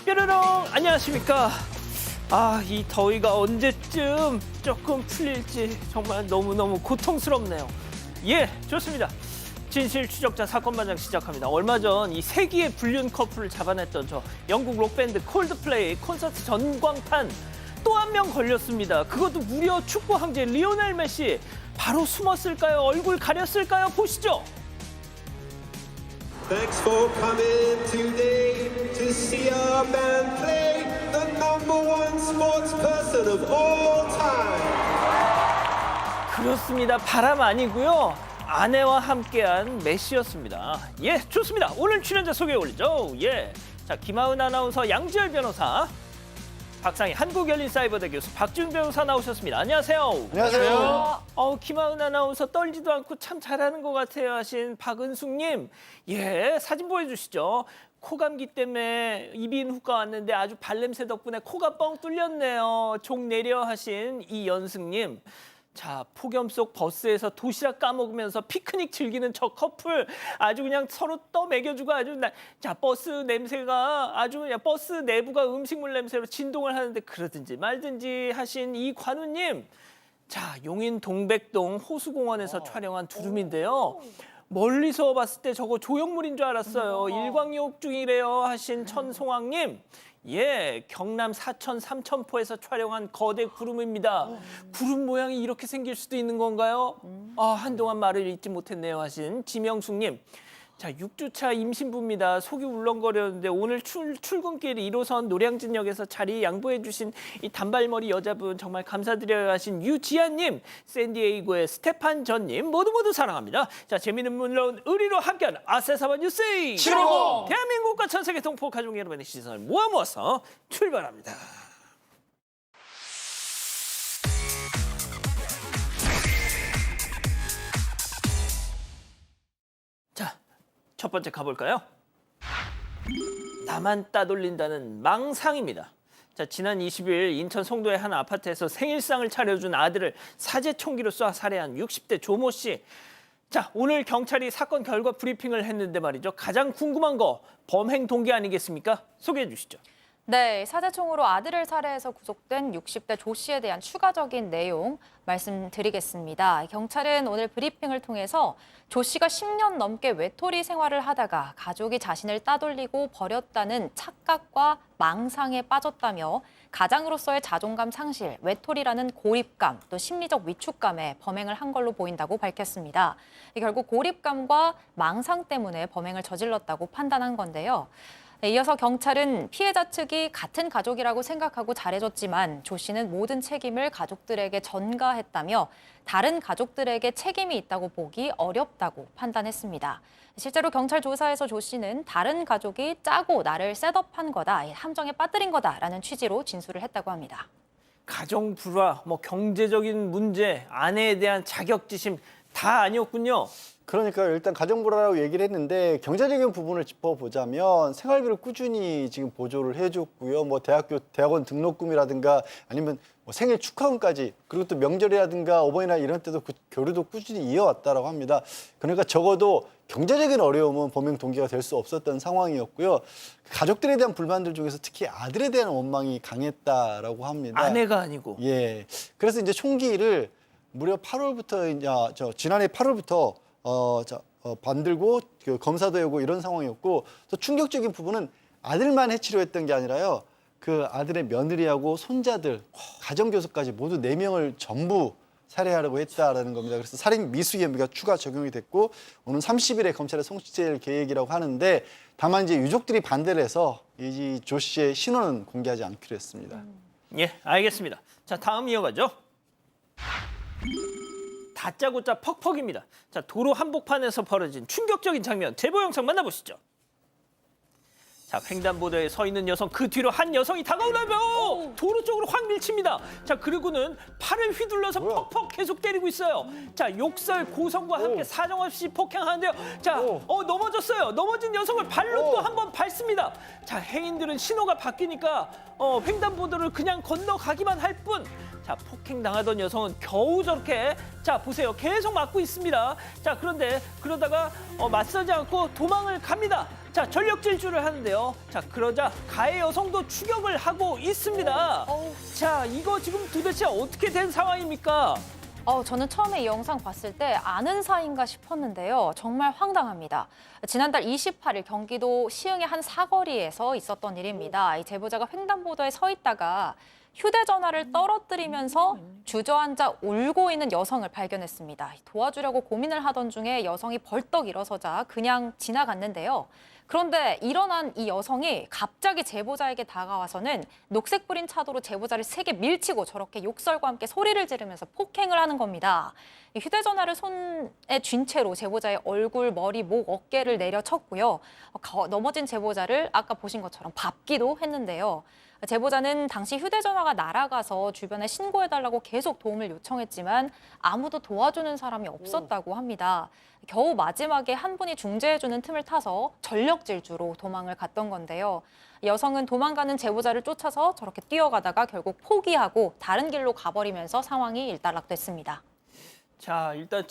뾰로롱 안녕하십니까. 이 더위가 언제쯤 조금 풀릴지 정말 너무너무 고통스럽네요. 예, 좋습니다. 진실 추적자 사건반장 시작합니다. 얼마 전 이 세기의 불륜 커플을 잡아냈던 저 영국 록밴드 콜드플레이 콘서트 전광판 또 한 명 걸렸습니다. 그것도 무려 축구 황제 리오넬 메시. 바로 숨었을까요? 얼굴 가렸을까요? 보시죠. Thanks for coming today to see our band play the #1 sports person of all time. 그렇습니다. 바람 아니고요. 아내와 함께한 메시였습니다. 예, 좋습니다. 오늘 출연자 소개해 올리죠. 예, 자 김하은 아나운서, 양지열 변호사, 박상희 한국열린사이버대 교수, 박준 변호사 나오셨습니다. 안녕하세요. 안녕하세요. 김하은 아나운서 떨지도 않고 참 잘하는 것 같아요 하신 박은숙님. 예, 사진 보여주시죠. 코감기 때문에 이비인 후가 왔는데 아주 발냄새 덕분에 코가 뻥 뚫렸네요. 종 내려 하신 이연승님. 자, 폭염 속 버스에서 도시락 까먹으면서 피크닉 즐기는 저 커플 아주 그냥 서로 떠먹여주고 자, 버스 냄새가 아주 그냥 버스 내부가 음식물 냄새로 진동을 하는데 그러든지 말든지 하신 이관우님. 자, 용인 동백동 호수공원에서 촬영한 두rum인데요. 멀리서 봤을 때 저거 조형물인 줄 알았어요. 일광욕 중이래요 하신 천송왕님. 예, 경남 사천 삼천포에서 촬영한 거대 구름입니다. 구름 모양이 이렇게 생길 수도 있는 건가요? 한동안 말을 잊지 못했네요 하신 지명숙님. 자, 6주차 임신부입니다. 속이 울렁거렸는데 오늘 출근길 1호선 노량진역에서 자리 양보해 주신 이 단발머리 여자분 정말 감사드려요 하신 유지아님, 샌디에이고의 스테판 전님 모두 사랑합니다. 자, 재미는 물론 의리로 함께하는 아세사바 뉴스 750 대한민국과 전 세계 동포 가족 여러분의 시선을 모아서 출발합니다. 자, 첫 번째 가볼까요? 나만 따돌린다는 망상입니다. 자, 지난 20일 인천 송도의 한 아파트에서 생일상을 차려준 아들을 사제 총기로 쏴 살해한 60대 조모 씨. 자, 오늘 경찰이 사건 결과 브리핑을 했는데 말이죠. 가장 궁금한 거 범행 동기 아니겠습니까? 소개해 주시죠. 네, 사제총으로 아들을 살해해서 구속된 60대 조 씨에 대한 추가적인 내용 말씀드리겠습니다. 경찰은 오늘 브리핑을 통해서 조 씨가 10년 넘게 외톨이 생활을 하다가 가족이 자신을 따돌리고 버렸다는 착각과 망상에 빠졌다며 가장으로서의 자존감 상실, 외톨이라는 고립감, 또 심리적 위축감에 범행을 한 걸로 보인다고 밝혔습니다. 결국 고립감과 망상 때문에 범행을 저질렀다고 판단한 건데요. 네, 이어서 경찰은 피해자 측이 같은 가족이라고 생각하고 잘해줬지만 조 씨는 모든 책임을 가족들에게 전가했다며 다른 가족들에게 책임이 있다고 보기 어렵다고 판단했습니다. 실제로 경찰 조사에서 조 씨는 다른 가족이 짜고 나를 셋업한 거다, 함정에 빠뜨린 거다라는 취지로 진술을 했다고 합니다. 가정 불화, 경제적인 문제, 아내에 대한 자격지심 다 아니었군요. 그러니까 일단 가정불화라고 얘기를 했는데 경제적인 부분을 짚어보자면 생활비를 꾸준히 지금 보조를 해줬고요. 대학원 등록금이라든가 아니면 생일 축하금까지, 그리고 또 명절이라든가 어버이날 이런 때도 그 교류도 꾸준히 이어왔다라고 합니다. 그러니까 적어도 경제적인 어려움은 범행 동기가 될 수 없었던 상황이었고요. 가족들에 대한 불만들 중에서 특히 아들에 대한 원망이 강했다라고 합니다. 아내가 아니고. 예. 그래서 이제 총기를 무려 8월부터 지난해 8월부터 만들고 검사도 하고 이런 상황이었고, 또 충격적인 부분은 아들만 해치려 했던 게 아니라요. 그 아들의 며느리하고 손자들, 가정교사까지 모두 4명을 전부 살해하려고 했다라는 겁니다. 그래서 살인 미수 혐의가 추가 적용이 됐고 오는 30일에 검찰에 송치될 계획이라고 하는데, 다만 이제 유족들이 반대를 해서 이 조 씨의 신원은 공개하지 않기로 했습니다. 예, 알겠습니다. 자, 다음 이어가죠. 다짜고짜 퍽퍽입니다. 자, 도로 한복판에서 벌어진 충격적인 장면, 제보 영상 만나보시죠. 자, 횡단보도에 서 있는 여성, 그 뒤로 한 여성이 다가오라며 도로 쪽으로 확 밀칩니다. 자, 그리고는 팔을 휘둘러서 퍽퍽 계속 때리고 있어요. 자, 욕설, 고성과 함께 사정없이 폭행하는데요. 자, 넘어졌어요. 넘어진 여성을 발로 또 한 번 밟습니다. 자, 행인들은 신호가 바뀌니까 횡단보도를 그냥 건너가기만 할 뿐. 자, 폭행당하던 여성은 겨우 저렇게, 자, 보세요. 계속 맞고 있습니다. 자, 그런데 그러다가 맞서지 않고 도망을 갑니다. 자, 전력 질주를 하는데요. 자, 그러자 가해 여성도 추격을 하고 있습니다. 자, 이거 지금 도대체 어떻게 된 상황입니까? 저는 처음에 이 영상 봤을 때 아는 사이인가 싶었는데요. 정말 황당합니다. 지난달 28일 경기도 시흥의 한 사거리에서 있었던 일입니다. 이 제보자가 횡단보도에 서 있다가 휴대전화를 떨어뜨리면서 주저앉아 울고 있는 여성을 발견했습니다. 도와주려고 고민을 하던 중에 여성이 벌떡 일어서자 그냥 지나갔는데요. 그런데 일어난 이 여성이 갑자기 제보자에게 다가와서는 녹색 뿌린 차도로 제보자를 세게 밀치고 저렇게 욕설과 함께 소리를 지르면서 폭행을 하는 겁니다. 이 휴대전화를 손에 쥔 채로 제보자의 얼굴, 머리, 목, 어깨를 내려쳤고요. 넘어진 제보자를 아까 보신 것처럼 밟기도 했는데요. 제보자는 당시 휴대전화가 날아가서 주변에 신고해달라고 계속 도움을 요청했지만 아무도 도와주는 사람이 없었다고 합니다. 겨우 마지막에 한 분이 중재해주는 틈을 타서 전력 질주로 도망을 갔던 건데요. 여성은 도망가는 제보자를 쫓아서 저렇게 뛰어가다가 결국 포기하고 다른 길로 가버리면서 상황이 일단락됐습니다. 자, 일단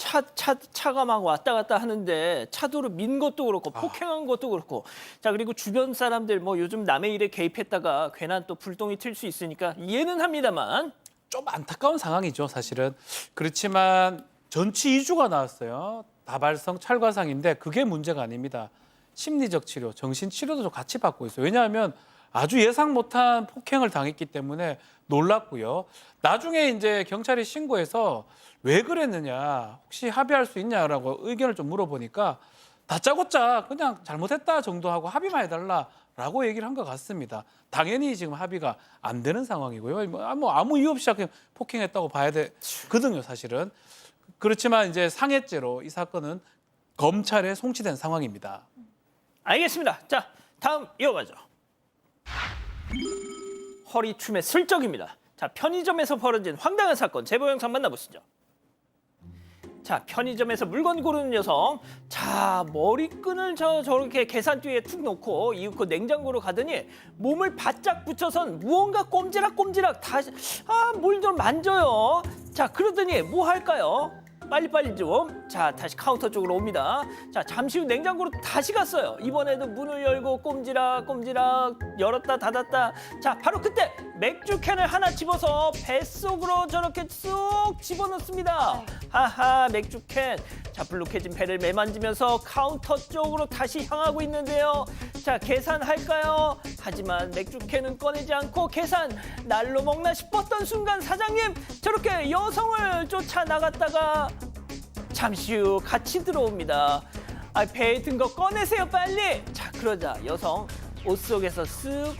차가 막 왔다 갔다 하는데 차도로 민 것도 그렇고 폭행한 것도 그렇고 자, 그리고 주변 사람들 뭐 요즘 남의 일에 개입했다가 괜한 또 불똥이 튈 수 있으니까 이해는 합니다만 좀 안타까운 상황이죠, 사실은. 그렇지만 전치 2주가 나왔어요. 다발성 찰과상인데 그게 문제가 아닙니다. 심리적 치료, 정신 치료도 좀 같이 받고 있어요. 왜냐하면 아주 예상 못한 폭행을 당했기 때문에 놀랐고요. 나중에 이제 경찰이 신고해서 왜 그랬느냐, 혹시 합의할 수 있냐라고 의견을 좀 물어보니까 다짜고짜 그냥 잘못했다 정도 하고 합의만 해달라라고 얘기를 한 것 같습니다. 당연히 지금 합의가 안 되는 상황이고요. 뭐 아무 이유 없이 그냥 폭행했다고 봐야 되거든요, 사실은. 그렇지만 이제 상해죄로 이 사건은 검찰에 송치된 상황입니다. 알겠습니다. 자, 다음 이어가죠. 허리춤의 슬쩍입니다. 자, 편의점에서 벌어진 황당한 사건 제보 영상 만나보시죠. 자, 편의점에서 물건 고르는 여성. 자, 머리끈을 저렇게 계산대에 툭 놓고 이윽고 냉장고로 가더니 몸을 바짝 붙여선 무언가 꼼지락꼼지락 다시 뭘 좀 만져요. 자, 그러더니 뭐 할까요? 빨리빨리 좀. 자, 다시 카운터 쪽으로 옵니다. 자, 잠시 후 냉장고로 다시 갔어요. 이번에도 문을 열고 꼼지락꼼지락 열었다 닫았다. 자, 바로 그때 맥주 캔을 하나 집어서 뱃속으로 저렇게 쑥 집어넣습니다. 하하, 맥주 캔. 자, 불룩해진 배를 매만지면서 카운터 쪽으로 다시 향하고 있는데요. 자, 계산할까요? 하지만 맥주 캔은 꺼내지 않고 계산 날로 먹나 싶었던 순간 사장님 저렇게 여성을 쫓아 나갔다가 잠시 후 같이 들어옵니다. 배에 든 거 꺼내세요 빨리. 자, 그러자 여성 옷 속에서 쓱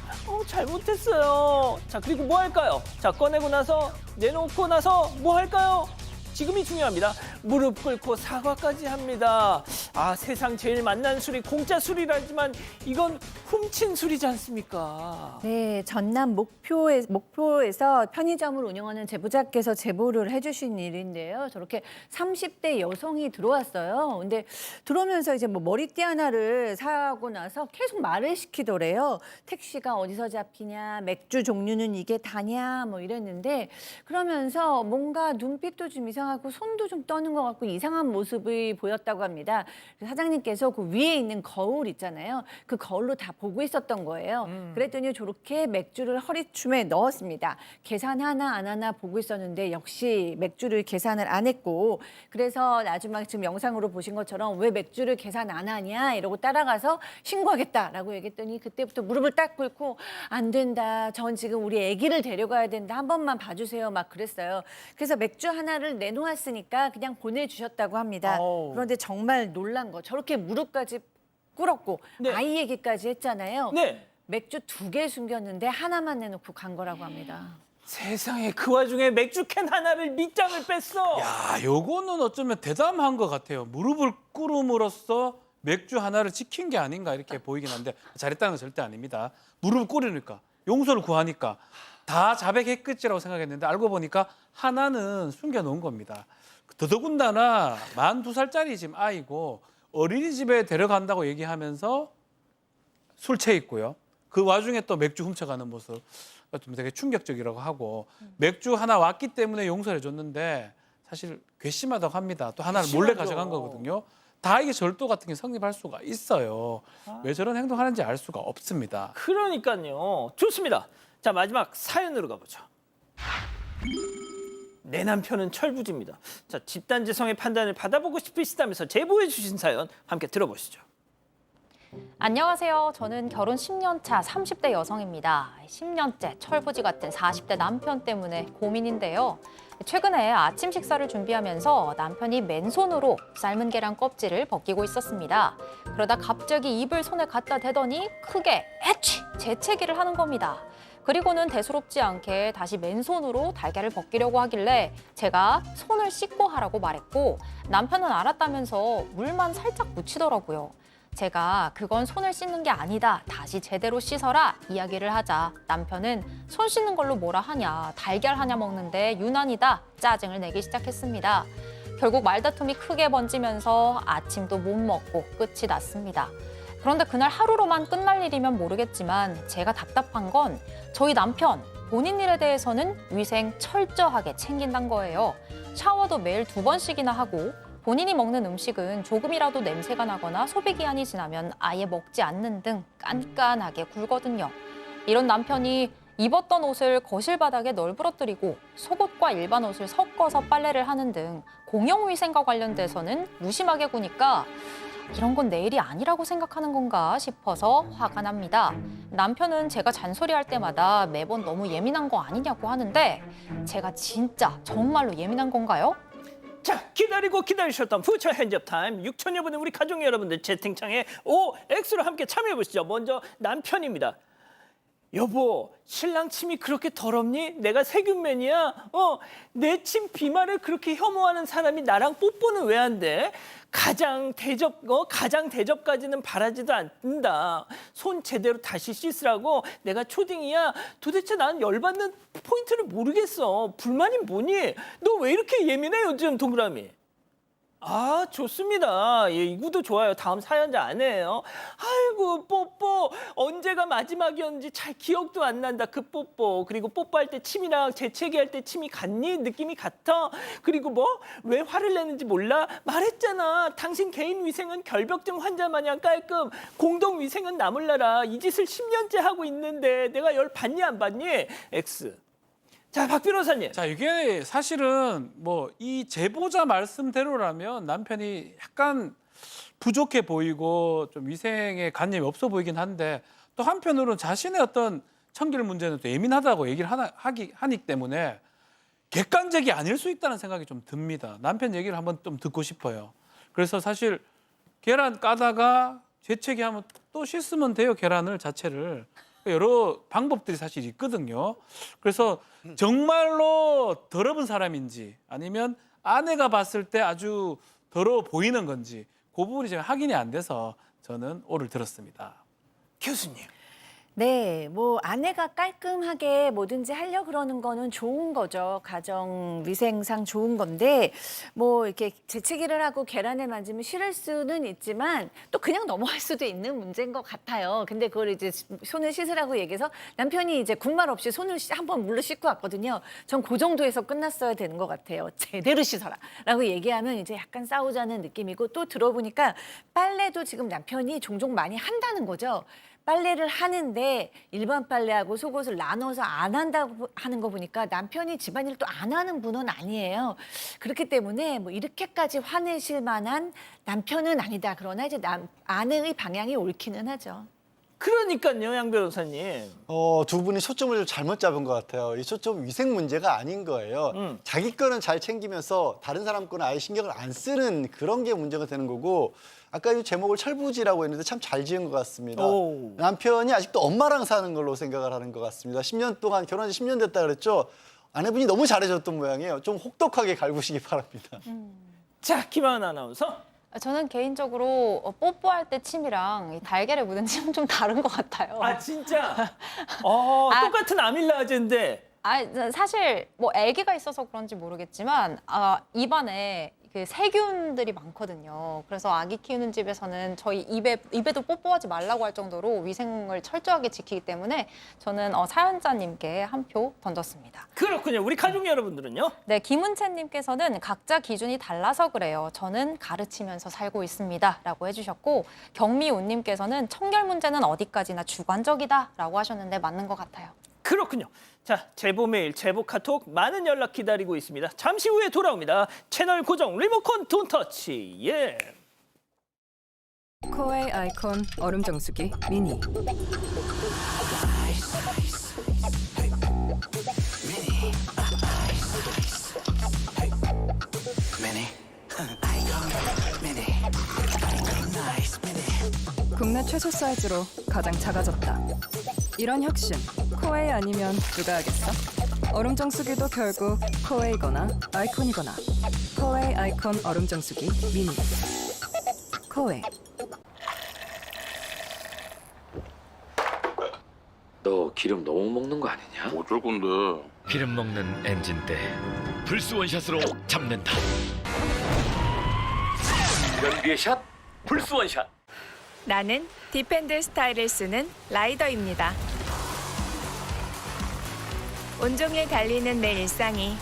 잘못했어요. 자, 그리고 뭐 할까요? 자, 꺼내고 나서 내놓고 나서 뭐 할까요? 지금이 중요합니다. 무릎 꿇고 사과까지 합니다. 세상 제일 맛난 술이 공짜 술이라지만 이건 훔친 술이지 않습니까? 네, 전남 목포에서 편의점을 운영하는 제보자께서 제보를 해주신 일인데요. 저렇게 30대 여성이 들어왔어요. 근데 들어오면서 이제 뭐 머리띠 하나를 사고 나서 계속 말을 시키더래요. 택시가 어디서 잡히냐, 맥주 종류는 이게 다냐, 뭐 이랬는데 그러면서 뭔가 눈빛도 좀 이상하고 손도 좀 떠는 것 같고 이상한 모습이 보였다고 합니다. 사장님께서 그 위에 있는 거울 있잖아요. 그 거울로 다 보고 있었던 거예요. 그랬더니 저렇게 맥주를 허리춤에 넣었습니다. 계산 하나 안 하나 보고 있었는데 역시 맥주를 계산을 안 했고 그래서 나중에 지금 영상으로 보신 것처럼 왜 맥주를 계산 안 하냐 이러고 따라가서 신고하겠다라고 얘기했더니 그때부터 무릎을 딱 꿇고 안 된다. 전 지금 우리 아기를 데려가야 된다. 한 번만 봐주세요. 막 그랬어요. 그래서 맥주 하나를 내놓았으니까 그냥 보내주셨다고 합니다. 그런데 정말 놀란 거 저렇게 무릎까지 꿇었고 네. 아이 얘기까지 했잖아요. 네. 맥주 2개 숨겼는데 하나만 내놓고 간 거라고 합니다. 세상에 그 와중에 맥주 캔 하나를 밑장을 뺐어. 야, 요거는 어쩌면 대담한 것 같아요. 무릎을 꿇음으로써 맥주 하나를 지킨 게 아닌가 이렇게 보이긴 한데 잘했다는 건 절대 아닙니다. 무릎을 꿇으니까 용서를 구하니까 다 자백했겠지라고 생각했는데 알고 보니까 하나는 숨겨놓은 겁니다. 더더군다나 42살짜리 지금 아이고 어린이집에 데려간다고 얘기하면서 술 취해 있고요. 그 와중에 또 맥주 훔쳐가는 모습 좀 되게 충격적이라고 하고 맥주 하나 왔기 때문에 용서를 해줬는데 사실 괘씸하다고 합니다. 또 하나를 몰래 괘씸하죠. 가져간 거거든요. 다이게 절도 같은 게 성립할 수가 있어요. 왜 저런 행동하는지 알 수가 없습니다. 그러니까요. 좋습니다. 자, 마지막 사연으로 가보죠. 내 남편은 철부지입니다. 자, 집단지성의 판단을 받아보고 싶으시다면서 제보해 주신 사연 함께 들어보시죠. 안녕하세요. 저는 결혼 10년 차 30대 여성입니다. 10년째 철부지 같은 40대 남편 때문에 고민인데요. 최근에 아침 식사를 준비하면서 남편이 맨손으로 삶은 계란 껍질을 벗기고 있었습니다. 그러다 갑자기 입을 손에 갖다 대더니 크게 애취! 재채기를 하는 겁니다. 그리고는 대수롭지 않게 다시 맨손으로 달걀을 벗기려고 하길래 제가 손을 씻고 하라고 말했고 남편은 알았다면서 물만 살짝 묻히더라고요. 제가 그건 손을 씻는 게 아니다. 다시 제대로 씻어라. 이야기를 하자 남편은 손 씻는 걸로 뭐라 하냐. 달걀 하나 먹는데 유난이다. 짜증을 내기 시작했습니다. 결국 말다툼이 크게 번지면서 아침도 못 먹고 끝이 났습니다. 그런데 그날 하루로만 끝날 일이면 모르겠지만 제가 답답한 건 저희 남편 본인 일에 대해서는 위생 철저하게 챙긴다는 거예요. 샤워도 매일 2번씩이나 하고 본인이 먹는 음식은 조금이라도 냄새가 나거나 소비기한이 지나면 아예 먹지 않는 등 깐깐하게 굴거든요. 이런 남편이 입었던 옷을 거실 바닥에 널브러뜨리고 속옷과 일반 옷을 섞어서 빨래를 하는 등 공용위생과 관련돼서는 무심하게 구니까 이런 건 내 일이 아니라고 생각하는 건가 싶어서 화가 납니다. 남편은 제가 잔소리할 때마다 매번 너무 예민한 거 아니냐고 하는데 제가 진짜 정말로 예민한 건가요? 자, 기다리고 기다리셨던 퓨처 핸즈업 타임. 6천여 분의 우리 가족 여러분들 채팅창에 OX로 함께 참여해 보시죠. 먼저 남편입니다. 여보, 신랑 침이 그렇게 더럽니? 내가 세균맨이야? 내 침 비말을 그렇게 혐오하는 사람이 나랑 뽀뽀는 왜 안 돼? 가장 대접까지는 바라지도 않는다. 손 제대로 다시 씻으라고. 내가 초딩이야. 도대체 난 열받는 포인트를 모르겠어. 불만이 뭐니? 너 왜 이렇게 예민해 요즘 동그라미? 아, 좋습니다. 예, 이 구도 좋아요. 다음 사연자 아내예요. 아이고, 뽀뽀. 언제가 마지막이었는지 잘 기억도 안 난다. 그 뽀뽀. 그리고 뽀뽀할 때 침이랑 재채기할 때 침이 같니? 느낌이 같아? 그리고 뭐? 왜 화를 내는지 몰라? 말했잖아. 당신 개인 위생은 결벽증 환자 마냥 깔끔. 공동 위생은 나몰라라. 이 짓을 10년째 하고 있는데 내가 열 받니 안 받니? X. 자, 박 변호사님. 자, 이게 사실은 뭐 이 제보자 말씀대로라면 남편이 약간 부족해 보이고 좀 위생에 관념이 없어 보이긴 한데 또 한편으로는 자신의 어떤 청결 문제는 또 예민하다고 얘기를 하기 때문에 객관적이 아닐 수 있다는 생각이 좀 듭니다. 남편 얘기를 한번 좀 듣고 싶어요. 그래서 사실 계란 까다가 재채기하면 또 씻으면 돼요, 계란을 자체를. 여러 방법들이 사실 있거든요. 그래서 정말로 더러운 사람인지 아니면 아내가 봤을 때 아주 더러워 보이는 건지 그 부분이 지금 확인이 안 돼서 저는 오를 들었습니다. 교수님. 네, 뭐 아내가 깔끔하게 뭐든지 하려 그러는 거는 좋은 거죠. 가정 위생상 좋은 건데 뭐 이렇게 재채기를 하고 계란을 만지면 싫을 수는 있지만 또 그냥 넘어갈 수도 있는 문제인 것 같아요. 근데 그걸 이제 손을 씻으라고 얘기해서 남편이 이제 군말 없이 손을 한번 물로 씻고 왔거든요. 전 그 정도에서 끝났어야 되는 것 같아요. 제대로 씻어라라고 얘기하면 이제 약간 싸우자는 느낌이고 또 들어보니까 빨래도 지금 남편이 종종 많이 한다는 거죠. 빨래를 하는데 일반 빨래하고 속옷을 나눠서 안 한다고 하는 거 보니까 남편이 집안일 또 안 하는 분은 아니에요. 그렇기 때문에 뭐 이렇게까지 화내실 만한 남편은 아니다. 그러나 이제 아내의 방향이 옳기는 하죠. 그러니까요, 양 변호사님. 두 분이 초점을 좀 잘못 잡은 것 같아요. 이 초점 위생 문제가 아닌 거예요. 자기 거는 잘 챙기면서 다른 사람 거는 아예 신경을 안 쓰는 그런 게 문제가 되는 거고 아까 이 제목을 철부지라고 했는데 참 잘 지은 것 같습니다. 오. 남편이 아직도 엄마랑 사는 걸로 생각을 하는 것 같습니다. 10년 동안 결혼한 지 10년 됐다 그랬죠. 아내분이 너무 잘해줬던 모양이에요. 좀 혹독하게 갈구시기 바랍니다. 자, 김하은 아나운서. 저는 개인적으로 뽀뽀할 때 침이랑 이 달걀에 묻은 침은 좀 다른 것 같아요. 아, 진짜? 똑같은 아밀라제인데. 사실 뭐 아기가 있어서 그런지 모르겠지만 입안에 그 세균들이 많거든요. 그래서 아기 키우는 집에서는 저희 입에도 뽀뽀하지 말라고 할 정도로 위생을 철저하게 지키기 때문에 저는 사연자님께 한 표 던졌습니다. 그렇군요. 우리 가족 여러분들은요? 네, 김은채님께서는 각자 기준이 달라서 그래요. 저는 가르치면서 살고 있습니다. 라고 해주셨고, 경미운님께서는 청결 문제는 어디까지나 주관적이다. 라고 하셨는데 맞는 것 같아요. 그렇군요. 자, 제보 메일, 제보 카톡 많은 연락 기다리고 있습니다. 잠시 후에 돌아옵니다. 채널 고정 리모컨 돈 터치. 예. 코웨이 아이콘 얼음 정수기 미니. 국내 최소 사이즈로 가장 작아졌다. 이런 혁신, 코웨이 아니면 누가 하겠어? 얼음 정수기도 결국 코웨이거나 아이콘이거나. 코웨이 아이콘 얼음 정수기 미니. 코웨이. 너 기름 너무 먹는 거 아니냐? 어쩔 건데. 기름 먹는 엔진대 불스 원샷으로 잡는다. 연비의 샷, 불스 원샷. 나는 디펜드 스타일을 쓰는 라이더입니다. 온종일 달리는 내 일상이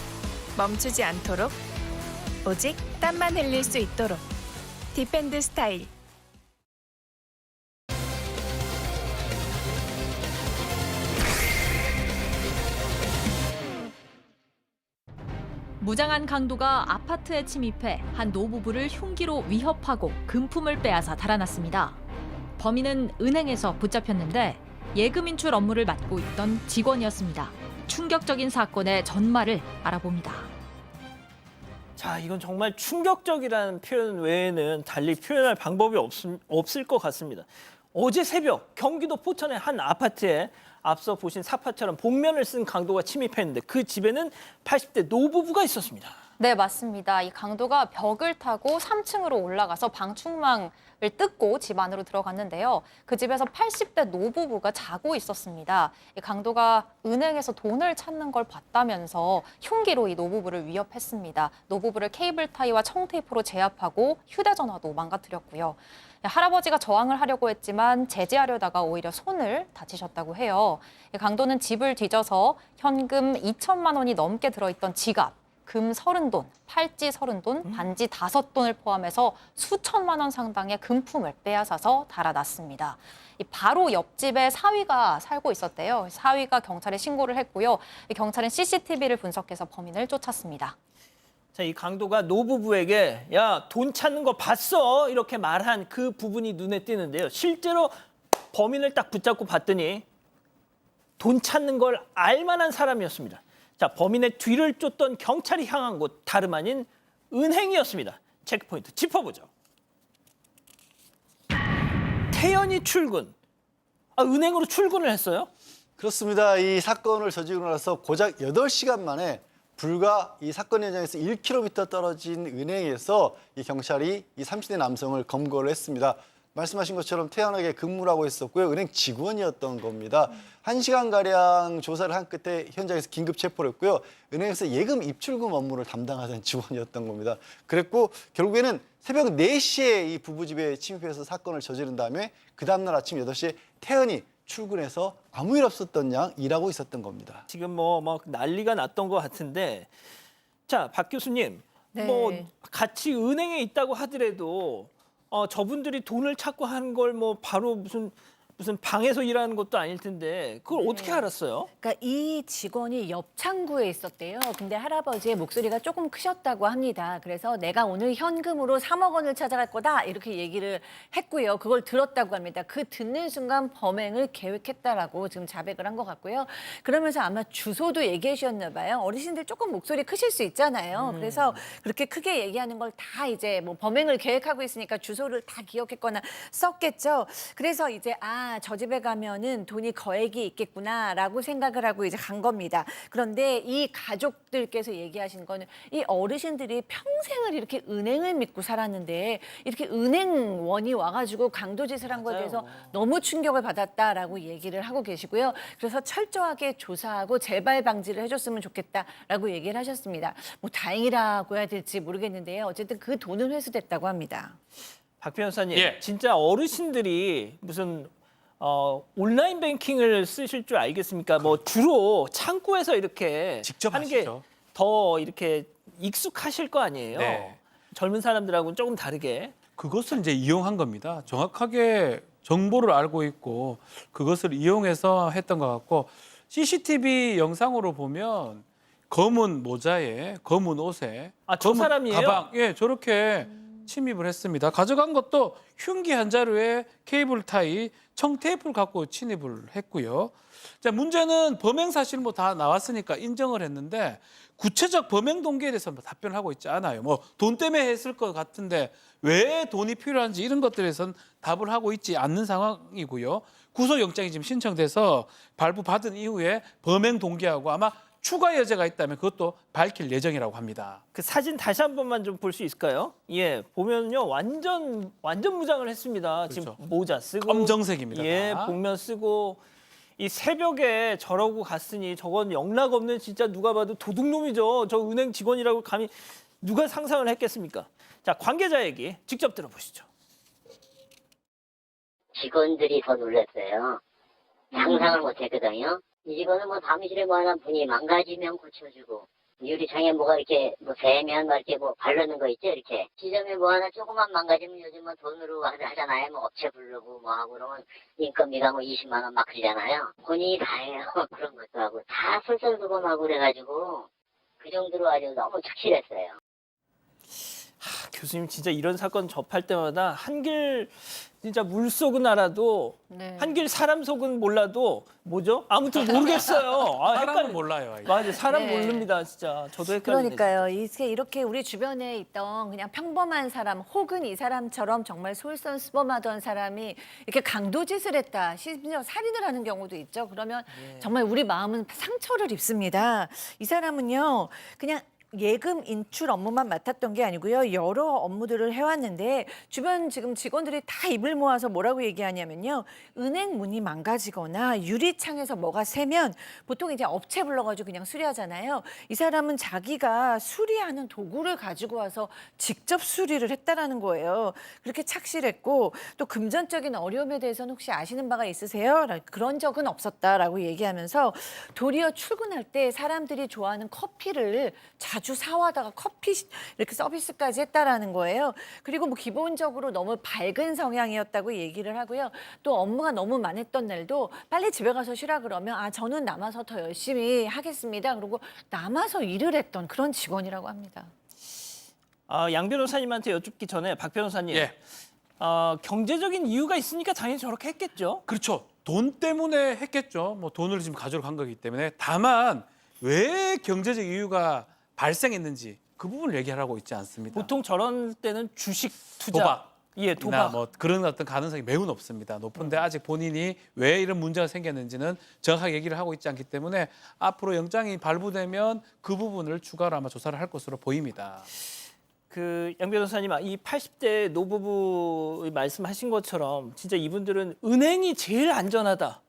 멈추지 않도록 오직 땀만 흘릴 수 있도록 디펜드 스타일. 무장한 강도가 아파트에 침입해 한 노부부를 흉기로 위협하고 금품을 빼앗아 달아났습니다. 범인은 은행에서 붙잡혔는데 예금 인출 업무를 맡고 있던 직원이었습니다. 충격적인 사건의 전말을 알아봅니다. 자, 이건 정말 충격적이라는 표현 외에는 달리 표현할 방법이 없을 것 같습니다. 어제 새벽 경기도 포천의 한 아파트에 앞서 보신 사파처럼 복면을 쓴 강도가 침입했는데 그 집에는 80대 노부부가 있었습니다. 네, 맞습니다. 이 강도가 벽을 타고 3층으로 올라가서 방충망을 뜯고 집 안으로 들어갔는데요. 그 집에서 80대 노부부가 자고 있었습니다. 이 강도가 은행에서 돈을 찾는 걸 봤다면서 흉기로 이 노부부를 위협했습니다. 노부부를 케이블 타이와 청테이프로 제압하고 휴대전화도 망가뜨렸고요. 할아버지가 저항을 하려고 했지만 제지하려다가 오히려 손을 다치셨다고 해요. 강도는 집을 뒤져서 현금 2천만 원이 넘게 들어있던 지갑, 금 30돈, 팔찌 30돈, 반지 5돈을 포함해서 수천만 원 상당의 금품을 빼앗아서 달아났습니다. 바로 옆집에 사위가 살고 있었대요. 사위가 경찰에 신고를 했고요. 경찰은 CCTV를 분석해서 범인을 쫓았습니다. 자, 이 강도가 노부부에게 야, 돈 찾는 거 봤어? 이렇게 말한 그 부분이 눈에 띄는데요. 실제로 범인을 딱 붙잡고 봤더니 돈 찾는 걸 알만한 사람이었습니다. 자, 범인의 뒤를 쫓던 경찰이 향한 곳 다름 아닌 은행이었습니다. 체크포인트 짚어보죠. 태연이 출근. 은행으로 출근을 했어요? 그렇습니다. 이 사건을 저지르고 나서 고작 8시간 만에 불과 이 사건 현장에서 1km 떨어진 은행에서 이 경찰이 이 30대 남성을 검거를 했습니다. 말씀하신 것처럼 태연하게 근무를 하고 있었고요. 은행 직원이었던 겁니다. 1시간가량 조사를 한 끝에 현장에서 긴급 체포를 했고요. 은행에서 예금 입출금 업무를 담당하던 직원이었던 겁니다. 그랬고 결국에는 새벽 4시에 이 부부 집에 침입해서 사건을 저지른 다음에 그 다음날 아침 8시에 태연이 출근해서 아무 일 없었던 양 일하고 있었던 겁니다. 지금 뭐 난리가 났던 것 같은데, 자, 박 교수님, 네. 뭐 같이 은행에 있다고 하더라도 저분들이 돈을 찾고 하는 걸 뭐 바로 무슨 방에서 일하는 것도 아닐 텐데 그걸 어떻게 알았어요? 그러니까 이 직원이 옆 창구에 있었대요. 근데 할아버지의 목소리가 조금 크셨다고 합니다. 그래서 내가 오늘 현금으로 3억 원을 찾아갈 거다 이렇게 얘기를 했고요. 그걸 들었다고 합니다. 그 듣는 순간 범행을 계획했다라고 지금 자백을 한 것 같고요. 그러면서 아마 주소도 얘기해 주셨나 봐요. 어르신들 조금 목소리 크실 수 있잖아요. 그래서 그렇게 크게 얘기하는 걸 다 이제 뭐 범행을 계획하고 있으니까 주소를 다 기억했거나 썼겠죠. 그래서 이제 저 집에 가면은 돈이 거액이 있겠구나라고 생각을 하고 이제 간 겁니다. 그런데 이 가족들께서 얘기하신 거는 이 어르신들이 평생을 이렇게 은행을 믿고 살았는데 이렇게 은행원이 와가지고 강도짓을 한 거에 대해서 너무 충격을 받았다라고 얘기를 하고 계시고요. 그래서 철저하게 조사하고 재발 방지를 해줬으면 좋겠다라고 얘기를 하셨습니다. 뭐 다행이라고 해야 될지 모르겠는데요. 어쨌든 그 돈은 회수됐다고 합니다. 박 변호사님, 예. 진짜 어르신들이 무슨 온라인 뱅킹을 쓰실 줄 알겠습니까? 뭐 주로 창구에서 이렇게 직접 하는 게 하시죠. 더 이렇게 익숙하실 거 아니에요? 네. 젊은 사람들하고는 조금 다르게. 그것을 이제 이용한 겁니다. 정확하게 정보를 알고 있고 그것을 이용해서 했던 것 같고 CCTV 영상으로 보면 검은 모자에 검은 옷에 저 검은 사람이에요? 가방, 예, 저렇게 침입을 했습니다. 가져간 것도 흉기 한 자루에 케이블 타이, 청테이프를 갖고 침입을 했고요. 자, 문제는 범행 사실 뭐 다 나왔으니까 인정을 했는데 구체적 범행 동기에 대해서 뭐 답변을 하고 있지 않아요. 뭐 돈 때문에 했을 것 같은데 왜 돈이 필요한지 이런 것들에선 답을 하고 있지 않는 상황이고요. 구속영장이 지금 신청돼서 발부받은 이후에 범행 동기하고 아마 추가 여죄가 있다면 그것도 밝힐 예정이라고 합니다. 그 사진 다시 한 번만 좀 볼 수 있을까요? 예, 보면요 완전 무장을 했습니다. 지금 그렇죠. 모자 쓰고 검정색입니다. 예, 다. 복면 쓰고 이 새벽에 저러고 갔으니 저건 영락 없는 진짜 누가 봐도 도둑놈이죠. 저 은행 직원이라고 감히 누가 상상을 했겠습니까? 자, 관계자 얘기 직접 들어보시죠. 직원들이 더 놀랐어요. 상상을 못했거든요. 이 직원은 뭐 사무실에 뭐 하나 분이 망가지면 고쳐주고 유리창에 뭐가 이렇게 뭐 새면 막 이렇게 뭐 바르는 거 있죠, 이렇게 지점에 뭐 하나 조금만 망가지면 요즘은 돈으로 하잖아요. 뭐 업체 부르고 뭐 하고 그러면 인건비가 뭐 20만 원 막 그러잖아요. 본인이 다 해요. 그런 것도 하고 다 솔선수범하고 그래가지고 그 정도로 아주 너무 착실했어요. 교수님 진짜 이런 사건 접할 때마다 한길 진짜 물속은 알아도 네. 한길 사람 속은 몰라도 뭐죠? 아무튼 모르겠어요. 사람은 몰라요. 아예. 맞아요. 사람 네. 모릅니다. 진짜 저도 헷갈리네요. 그러니까요. 이렇게 우리 주변에 있던 그냥 평범한 사람 혹은 이 사람처럼 정말 솔선수범하던 사람이 이렇게 강도짓을 했다. 심지어 살인을 하는 경우도 있죠. 그러면 정말 우리 마음은 상처를 입습니다. 이 사람은요. 그냥 예금 인출 업무만 맡았던 게 아니고요. 여러 업무들을 해왔는데 주변 지금 직원들이 다 입을 모아서 뭐라고 얘기하냐면요. 은행 문이 망가지거나 유리창에서 뭐가 새면 보통 이제 업체 불러가지고 그냥 수리하잖아요. 이 사람은 자기가 수리하는 도구를 가지고 와서 직접 수리를 했다라는 거예요. 그렇게 착실했고 또 금전적인 어려움에 대해서는 혹시 아시는 바가 있으세요? 그런 적은 없었다라고 얘기하면서 도리어 출근할 때 사람들이 좋아하는 커피를 자주 사와다가 커피 이렇게 서비스까지 했다라는 거예요. 그리고 뭐 기본적으로 너무 밝은 성향이었다고 얘기를 하고요. 또 업무가 너무 많았던 날도 빨리 집에 가서 쉬라 그러면 저는 남아서 더 열심히 하겠습니다. 그리고 남아서 일을 했던 그런 직원이라고 합니다. 양 변호사님한테 여쭙기 전에 박 변호사님. 예. 경제적인 이유가 있으니까 당연히 저렇게 했겠죠. 그렇죠. 돈 때문에 했겠죠. 뭐 돈을 지금 가지러 간 거기 때문에. 다만 왜 경제적 이유가 발생했는지 그 부분을 얘기하고 있지 않습니다. 보통 저런 때는 주식 투자, 도박. 예, 도박. 뭐 그런 어떤 가능성이 매우 높습니다. 높은데 아직 본인이 왜 이런 문제가 생겼는지는 정확하게 얘기를 하고 있지 않기 때문에 앞으로 영장이 발부되면 그 부분을 추가로 아마 조사를 할 것으로 보입니다. 양 변호사님, 이 80대 노부부 말씀하신 것처럼 진짜 이분들은 은행이 제일 안전하다.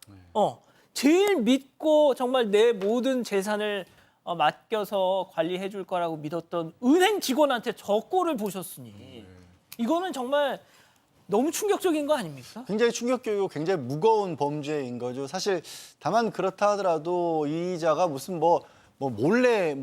제일 믿고 정말 내 모든 재산을 맡겨서 관리해 줄 거라고 믿었던 은행 직원한테 저 꼴을 보셨으니 이거는 정말 너무 충격적인 거 아닙니까? 굉장히 충격적이고 굉장히 무거운 범죄인 거죠. 사실 다만 그렇다 하더라도 이자가 무슨 몰래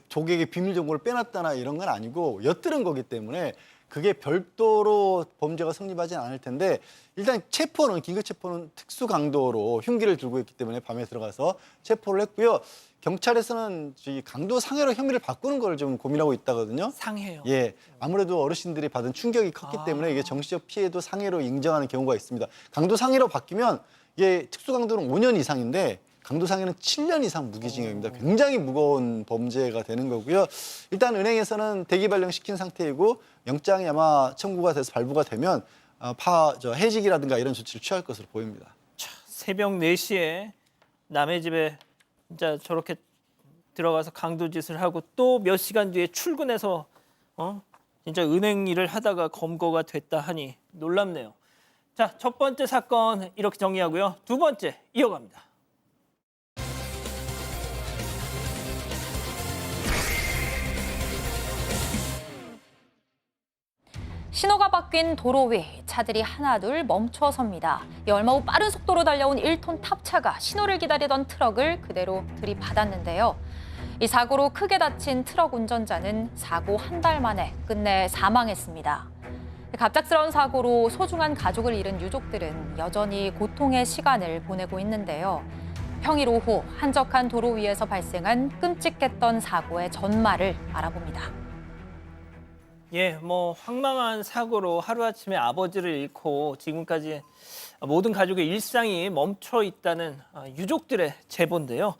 조객의 비밀 정보를 빼놨다나 이런 건 아니고 엿들은 거기 때문에 그게 별도로 범죄가 성립하지는 않을 텐데 일단 긴급 체포는 특수 강도로 흉기를 들고 있기 때문에 밤에 들어가서 체포를 했고요. 경찰에서는 강도 상해로 혐의를 바꾸는 걸 좀 고민하고 있다거든요. 상해요. 예, 아무래도 어르신들이 받은 충격이 컸기 때문에 이게 정신적 피해도 상해로 인정하는 경우가 있습니다. 강도 상해로 바뀌면 이게 특수 강도는 5년 이상인데 강도 상해는 7년 이상 무기징역입니다. 굉장히 무거운 범죄가 되는 거고요. 일단 은행에서는 대기 발령 시킨 상태이고 영장이 아마 청구가 돼서 발부가 되면 해직이라든가 이런 조치를 취할 것으로 보입니다. 새벽 4시에 남의 집에 진짜 저렇게 들어가서 강도짓을 하고 또 몇 시간 뒤에 출근해서 진짜 은행 일을 하다가 검거가 됐다 하니 놀랍네요. 자, 첫 번째 사건 이렇게 정리하고요. 두 번째 이어갑니다. 신호가 바뀐 도로 위 차들이 하나둘 멈춰섭니다. 얼마 후 빠른 속도로 달려온 1톤 탑차가 신호를 기다리던 트럭을 그대로 들이받았는데요. 이 사고로 크게 다친 트럭 운전자는 사고 한 달 만에 끝내 사망했습니다. 갑작스러운 사고로 소중한 가족을 잃은 유족들은 여전히 고통의 시간을 보내고 있는데요. 평일 오후 한적한 도로 위에서 발생한 끔찍했던 사고의 전말을 알아봅니다. 예, 황망한 사고로 하루아침에 아버지를 잃고 지금까지 모든 가족의 일상이 멈춰 있다는 유족들의 제보인데요.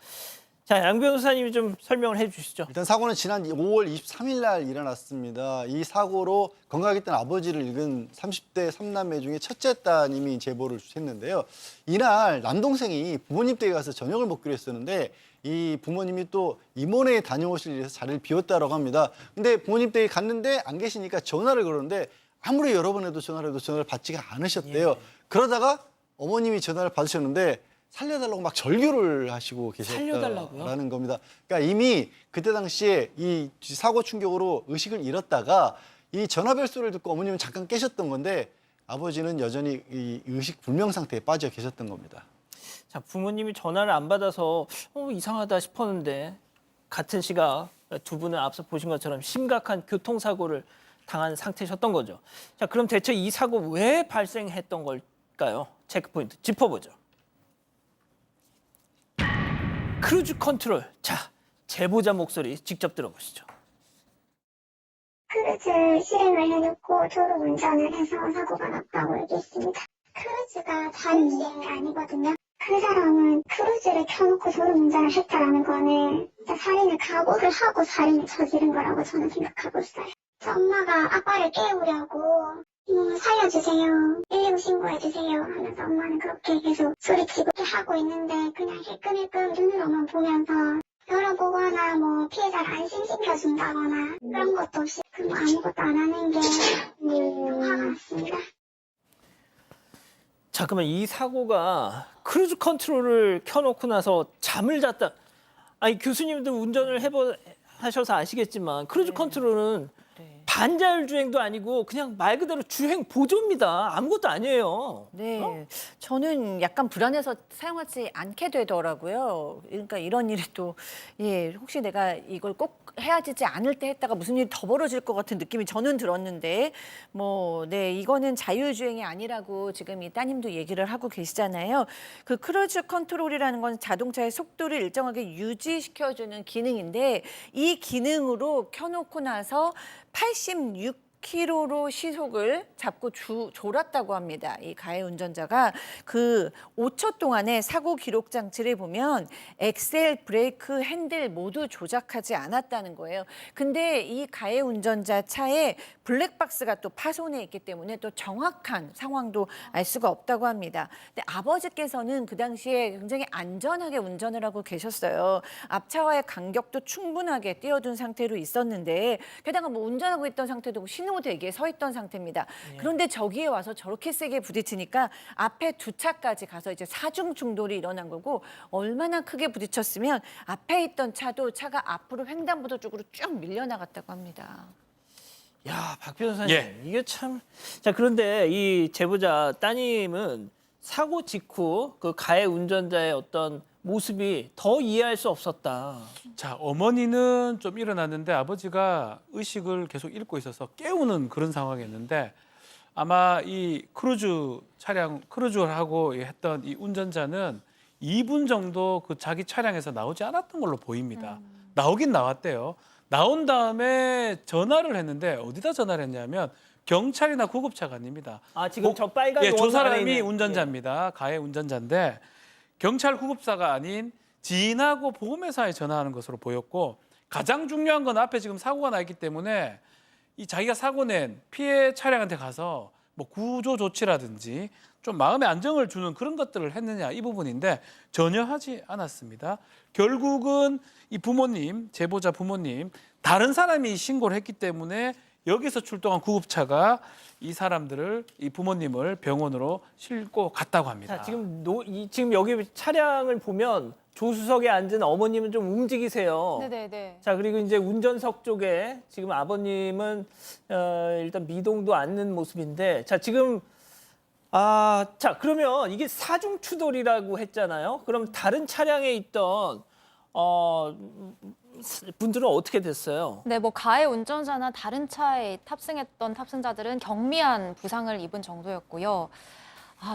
자, 양 변호사님이 좀 설명을 해주시죠. 일단 사고는 지난 5월 23일 날 일어났습니다. 이 사고로 건강하게 있던 아버지를 잃은 30대 3남매 중에 첫째 따님이 제보를 했는데요. 이날 남동생이 부모님 댁에 가서 저녁을 먹기로 했었는데 이 부모님이 또 임원회에 다녀오실 일에서 자리를 비웠다고 합니다. 근데 부모님 댁에 갔는데 안 계시니까 전화를 걸었는데 아무리 여러 번 해도 전화를 받지가 않으셨대요. 예. 그러다가 어머님이 전화를 받으셨는데 살려달라고 막 절규를 하시고 계셨다라는 겁니다. 그러니까 이미 그때 당시에 이 사고 충격으로 의식을 잃었다가 이 전화벨소를 듣고 어머님은 잠깐 깨셨던 건데 아버지는 여전히 이 의식 불명 상태에 빠져 계셨던 겁니다. 자, 부모님이 전화를 안 받아서 이상하다 싶었는데 같은 시각 두 분은 앞서 보신 것처럼 심각한 교통사고를 당한 상태셨던 거죠. 자, 그럼 대체 이 사고 왜 발생했던 걸까요? 체크포인트 짚어보죠. 크루즈 컨트롤. 자, 제보자 목소리 직접 들어보시죠. 크루즈 실행을 해놓고 도로 운전을 해서 사고가 났다고 얘기했습니다. 크루즈가 자유 주행이 아니거든요. 그 사람은 크루즈를 켜놓고 도로 운전을 했다라는 거는 살인을 각오를 하고 살인을 저지른 거라고 저는 생각하고 있어요. 엄마가 아빠를 깨우려고 살려주세요, 119 신고해주세요 하면서 엄마는 그렇게 계속 소리치고 하고 있는데 그냥 힐끔힐끔 눈으로만 보면서 열어보거나 피해자를 안심시켜준다거나 그런 것도 없이 아무것도 안 하는 게 너무 화가 났습니다. 자, 그러면 이 사고가 크루즈 컨트롤을 켜놓고 나서 잠을 잤다. 아니, 교수님도 운전을 하셔서 아시겠지만 크루즈 컨트롤은 반자율 주행도 아니고 그냥 말 그대로 주행 보조입니다. 아무것도 아니에요. 네, 저는 약간 불안해서 사용하지 않게 되더라고요. 그러니까 이런 일이 또 혹시 내가 이걸 꼭 해야 되지 않을 때 했다가 무슨 일이 더 벌어질 것 같은 느낌이 저는 들었는데 이거는 자율주행이 아니라고 지금 이 따님도 얘기를 하고 계시잖아요. 그 크루즈 컨트롤이라는 건 자동차의 속도를 일정하게 유지시켜주는 기능인데 이 기능으로 켜놓고 나서 86km로 시속을 잡고 졸았다고 합니다. 이 가해 운전자가 그 5초 동안에 사고 기록 장치를 보면 엑셀, 브레이크, 핸들 모두 조작하지 않았다는 거예요. 근데 이 가해 운전자 차에 블랙박스가 또 파손해 있기 때문에 또 정확한 상황도 알 수가 없다고 합니다. 근데 아버지께서는 그 당시에 굉장히 안전하게 운전을 하고 계셨어요. 앞차와의 간격도 충분하게 띄워둔 상태로 있었는데 게다가 운전하고 있던 상태도 신호대기에 서 있던 상태입니다. 그런데 저기에 와서 저렇게 세게 부딪히니까 앞에 두 차까지 가서 이제 사중 충돌이 일어난 거고 얼마나 크게 부딪혔으면 앞에 있던 차가 앞으로 횡단보도 쪽으로 쭉 밀려나갔다고 합니다. 야, 박 변호사님, 이게 참. 자, 그런데 이 제보자 따님은 사고 직후 그 가해 운전자의 어떤 모습이 더 이해할 수 없었다. 자, 어머니는 좀 일어났는데 아버지가 의식을 계속 잃고 있어서 깨우는 그런 상황이었는데 아마 이 크루즈를 하고 했던 이 운전자는 2분 정도 그 자기 차량에서 나오지 않았던 걸로 보입니다. 나오긴 나왔대요. 나온 다음에 전화를 했는데 어디다 전화를 했냐면 경찰이나 구급차가 아닙니다. 아, 지금 저 빨간 저 사람이 운전자입니다. 가해 운전자인데 경찰 구급사가 아닌 지인하고 보험회사에 전화하는 것으로 보였고 가장 중요한 건 앞에 지금 사고가 나 있기 때문에 이 자기가 사고 낸 피해 차량한테 가서 뭐 구조 조치라든지 좀 마음의 안정을 주는 그런 것들을 했느냐 이 부분인데 전혀 하지 않았습니다. 결국은 이 부모님, 제보자 부모님 다른 사람이 신고를 했기 때문에 여기서 출동한 구급차가 이 사람들을 이 부모님을 병원으로 싣고 갔다고 합니다. 자, 지금 여기 차량을 보면 조수석에 앉은 어머님은 좀 움직이세요. 네네네. 자, 그리고 이제 운전석 쪽에 지금 아버님은 일단 미동도 않는 모습인데, 자, 지금 자, 그러면 이게 사중 추돌이라고 했잖아요. 그럼 다른 차량에 있던 분들은 어떻게 됐어요? 네, 뭐 가해 운전자나 다른 차에 탑승했던 탑승자들은 경미한 부상을 입은 정도였고요.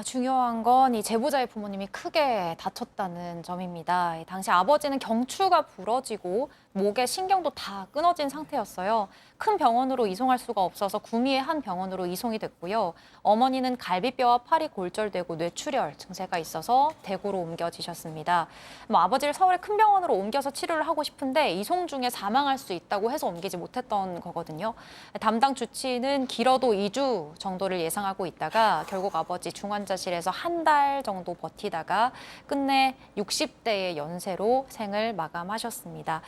중요한 건 이 제보자의 부모님이 크게 다쳤다는 점입니다. 당시 아버지는 경추가 부러지고 목에 신경도 다 끊어진 상태였어요. 큰 병원으로 이송할 수가 없어서 구미의 한 병원으로 이송이 됐고요. 어머니는 갈비뼈와 팔이 골절되고 뇌출혈 증세가 있어서 대구로 옮겨지셨습니다. 아버지를 서울 큰 병원으로 옮겨서 치료를 하고 싶은데 이송 중에 사망할 수 있다고 해서 옮기지 못했던 거거든요. 담당 주치의는 길어도 2주 정도를 예상하고 있다가 결국 아버지 중환자실에서 한 달 정도 버티다가 끝내 60대의 연세로 생을 마감하셨습니다.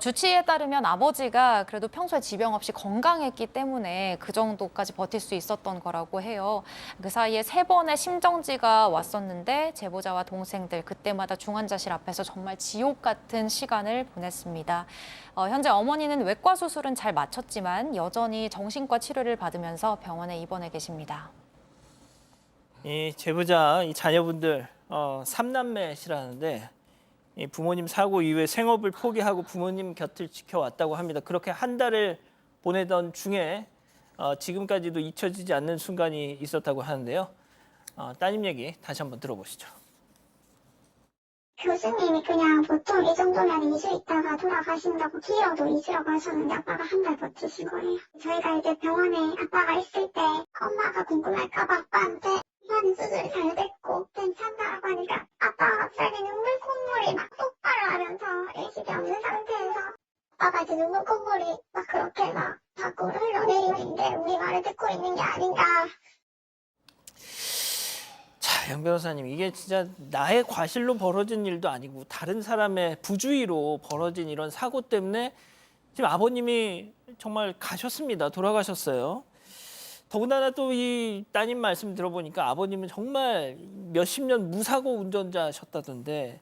주치의에 따르면 아버지가 그래도 평소에 지병 없이 건강했기 때문에 그 정도까지 버틸 수 있었던 거라고 해요. 그 사이에 3번의 심정지가 왔었는데 제보자와 동생들 그때마다 중환자실 앞에서 정말 지옥 같은 시간을 보냈습니다. 현재 어머니는 외과 수술은 잘 마쳤지만 여전히 정신과 치료를 받으면서 병원에 입원해 계십니다. 이 제보자, 이 자녀분들 3남매시라는데 이 부모님 사고 이후에 생업을 포기하고 부모님 곁을 지켜왔다고 합니다. 그렇게 한 달을 보내던 중에 지금까지도 잊혀지지 않는 순간이 있었다고 하는데요. 따님 얘기 다시 한번 들어보시죠. 교수님이 그냥 보통 이 정도면 2주 있다가 돌아가신다고 길어도 2주라고 하셨는데 아빠가 한 달 버티신 거예요. 저희가 이제 병원에 아빠가 있을 때 엄마가 궁금할까봐 아빠한테 많은 수술이 잘 됐고 괜찮다라고 하니까 아빠가 갑자기 눈물 콧물이 막 폭발하면서 의식이 없는 상태에서 아빠가 이제 눈물 콧물이 막 그렇게 막 밖으로 흘러내리는데 우리 말을 듣고 있는 게 아닌가. 자, 양 변호사님, 이게 진짜 나의 과실로 벌어진 일도 아니고 다른 사람의 부주의로 벌어진 이런 사고 때문에 지금 아버님이 정말 가셨습니다. 돌아가셨어요. 더군다나 또 이 따님 말씀 들어보니까 아버님은 정말 몇십 년 무사고 운전자셨다던데.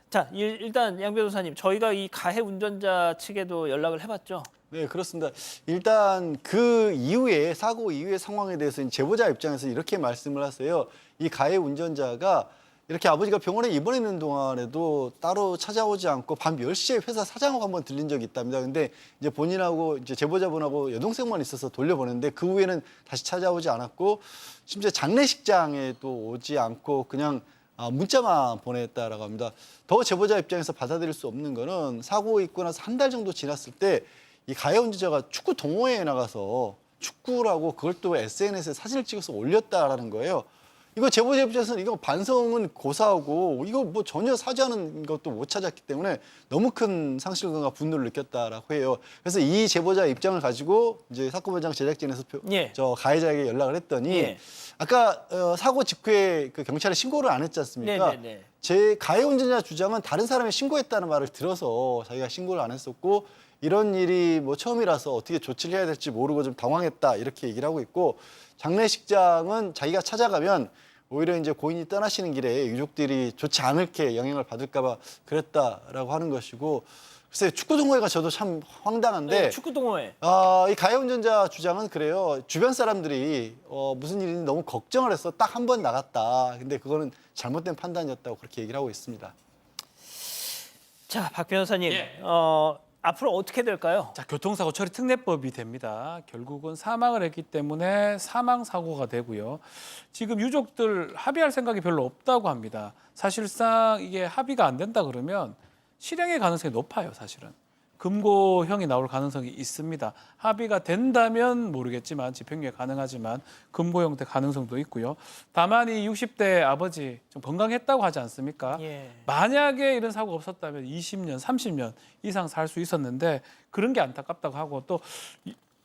자, 일단 양 변호사님, 저희가 이 가해 운전자 측에도 연락을 해봤죠. 네, 그렇습니다. 일단 그 이후에 사고 이후의 상황에 대해서 제보자 입장에서 이렇게 말씀을 하세요. 이 가해 운전자가 이렇게 아버지가 병원에 입원해 있는 동안에도 따로 찾아오지 않고 밤 10시에 회사 사장하고 한번 들린 적이 있답니다. 근데 이제 본인하고 이제 제보자분하고 여동생만 있어서 돌려보냈는데 그 후에는 다시 찾아오지 않았고 심지어 장례식장에 또 오지 않고 그냥 문자만 보냈다라고 합니다. 더 제보자 입장에서 받아들일 수 없는 거는 사고 있고 나서 한 달 정도 지났을 때 이 가해 운전자가 축구 동호회에 나가서 축구라고 그걸 또 SNS에 사진을 찍어서 올렸다라는 거예요. 이거 제보자 입장에서는 이거 반성은 고사하고 이거 뭐 전혀 사죄하는 것도 못 찾았기 때문에 너무 큰 상실감과 분노를 느꼈다라고 해요. 그래서 이 제보자 입장을 가지고 이제 사건 현장 제작진에서 저 가해자에게 연락을 했더니 아까 사고 직후에 그 경찰에 신고를 안 했지 않습니까? 제 가해 운전자 주장은 다른 사람이 신고했다는 말을 들어서 자기가 신고를 안 했었고 이런 일이 뭐 처음이라서 어떻게 조치를 해야 될지 모르고 좀 당황했다 이렇게 얘기를 하고 있고 장례식장은 자기가 찾아가면 오히려 이제 고인이 떠나시는 길에 유족들이 좋지 않게 영향을 받을까 봐 그랬다라고 하는 것이고 글쎄 축구 동호회가 저도 참 황당한데 네, 축구 동호회. 이 가해 운전자 주장은 그래요. 주변 사람들이 무슨 일인지 너무 걱정을 해서 딱 한 번 나갔다. 근데 그거는 잘못된 판단이었다고 그렇게 얘기를 하고 있습니다. 자, 박 변호사님. 앞으로 어떻게 될까요? 자, 교통사고 처리 특례법이 됩니다. 결국은 사망을 했기 때문에 사망 사고가 되고요. 지금 유족들 합의할 생각이 별로 없다고 합니다. 사실상 이게 합의가 안 된다 그러면 실형의 가능성이 높아요, 사실은. 금고형이 나올 가능성이 있습니다. 합의가 된다면 모르겠지만 집행유예 가능하지만 금고형 될 가능성도 있고요. 다만 이 60대 아버지 좀 건강했다고 하지 않습니까? 만약에 이런 사고가 없었다면 20년, 30년 이상 살 수 있었는데 그런 게 안타깝다고 하고 또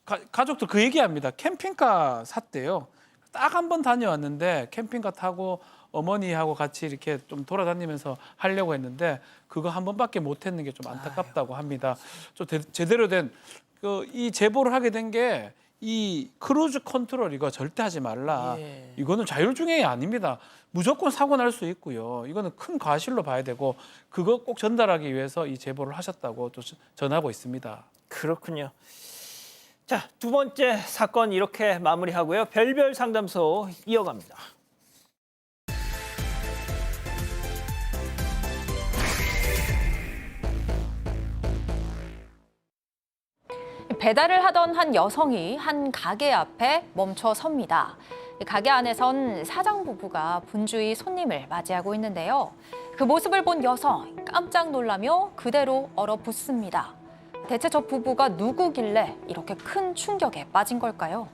가족들 그 얘기합니다. 캠핑카 샀대요. 딱 한 번 다녀왔는데 캠핑카 타고 어머니하고 같이 이렇게 좀 돌아다니면서 하려고 했는데 그거 한 번밖에 못 했는 게 좀 안타깝다고 합니다. 좀 제대로 된 이 제보를 하게 된 게 이 크루즈 컨트롤 이거 절대 하지 말라. 예. 이거는 자율주행이 아닙니다. 무조건 사고 날 수 있고요. 이거는 큰 과실로 봐야 되고 그거 꼭 전달하기 위해서 이 제보를 하셨다고 또 전하고 있습니다. 그렇군요. 자, 두 번째 사건 이렇게 마무리하고요. 별별 상담소 이어갑니다. 배달을 하던 한 여성이 한 가게 앞에 멈춰 섭니다. 가게 안에선 사장 부부가 분주히 손님을 맞이하고 있는데요. 그 모습을 본 여성 깜짝 놀라며 그대로 얼어붙습니다. 대체 저 부부가 누구길래 이렇게 큰 충격에 빠진 걸까요?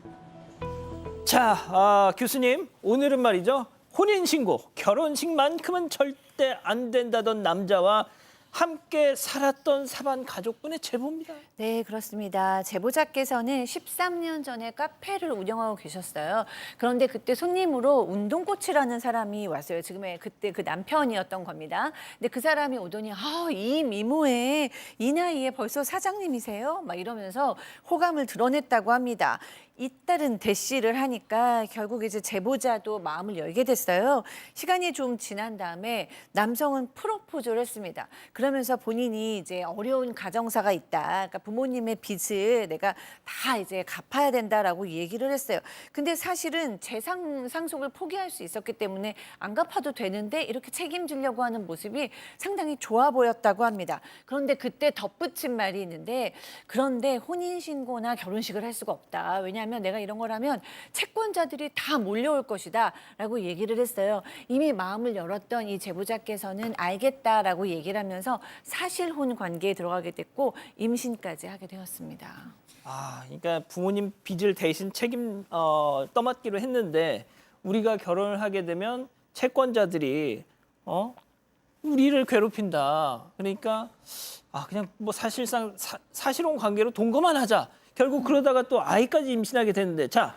자, 교수님, 오늘은 말이죠. 혼인신고, 결혼식만큼은 절대 안 된다던 남자와 함께 살았던 사반 가족분의 제보입니다. 네, 그렇습니다. 제보자께서는 13년 전에 카페를 운영하고 계셨어요. 그런데 그때 손님으로 운동코치라는 사람이 왔어요. 지금의 그때 그 남편이었던 겁니다. 근데 그 사람이 오더니 이 미모에 이 나이에 벌써 사장님이세요? 막 이러면서 호감을 드러냈다고 합니다. 잇따른 대시를 하니까 결국 이제 제보자도 마음을 열게 됐어요. 시간이 좀 지난 다음에 남성은 프로포즈를 했습니다. 그러면서 본인이 이제 어려운 가정사가 있다. 그러니까 부모님의 빚을 내가 다 이제 갚아야 된다라고 얘기를 했어요. 근데 사실은 재산 상속을 포기할 수 있었기 때문에 안 갚아도 되는데 이렇게 책임지려고 하는 모습이 상당히 좋아 보였다고 합니다. 그런데 그때 덧붙인 말이 있는데 그런데 혼인신고나 결혼식을 할 수가 없다. 왜냐하면 내가 이런 걸 하면 채권자들이 다 몰려올 것이다 라고 얘기를 했어요. 이미 마음을 열었던 이 제보자께서는 알겠다라고 얘기를 하면서 사실혼 관계에 들어가게 됐고 임신까지 하게 되었습니다. 그러니까 부모님 빚을 대신 떠맡기로 했는데 우리가 결혼을 하게 되면 채권자들이 우리를 괴롭힌다. 그러니까 그냥 뭐 사실상 사실혼 관계로 동거만 하자. 결국 그러다가 또 아이까지 임신하게 됐는데 자,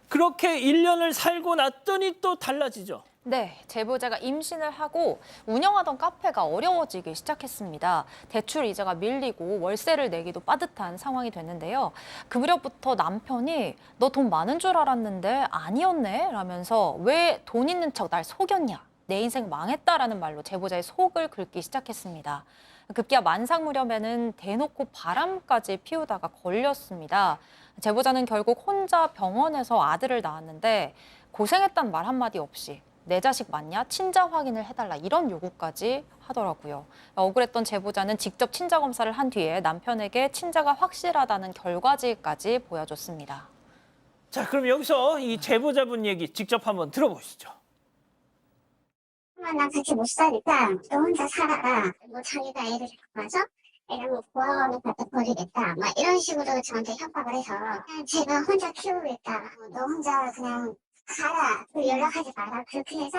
그렇게 1년을 살고 났더니 또 달라지죠. 네, 제보자가 임신을 하고 운영하던 카페가 어려워지기 시작했습니다. 대출 이자가 밀리고 월세를 내기도 빠듯한 상황이 됐는데요. 그 무렵부터 남편이 너 돈 많은 줄 알았는데 아니었네? 라면서 왜 돈 있는 척 날 속였냐? 내 인생 망했다라는 말로 제보자의 속을 긁기 시작했습니다. 급기야 만삭 무렵에는 대놓고 바람까지 피우다가 걸렸습니다. 제보자는 결국 혼자 병원에서 아들을 낳았는데 고생했단 말 한마디 없이 내 자식 맞냐? 친자 확인을 해달라 이런 요구까지 하더라고요. 억울했던 제보자는 직접 친자 검사를 한 뒤에 남편에게 친자가 확실하다는 결과지까지 보여줬습니다. 자, 그럼 여기서 이 제보자분 얘기 직접 한번 들어보시죠. 나 같이 못 사니까 너 혼자 살아라. 뭐 자기가 애를 데리고 가서 애를 뭐 보호원에 갖다 버리겠다. 막 이런 식으로 저한테 협박을 해서 제가 혼자 키우겠다. 너 혼자 그냥 가라. 연락하지 마라. 그렇게 해서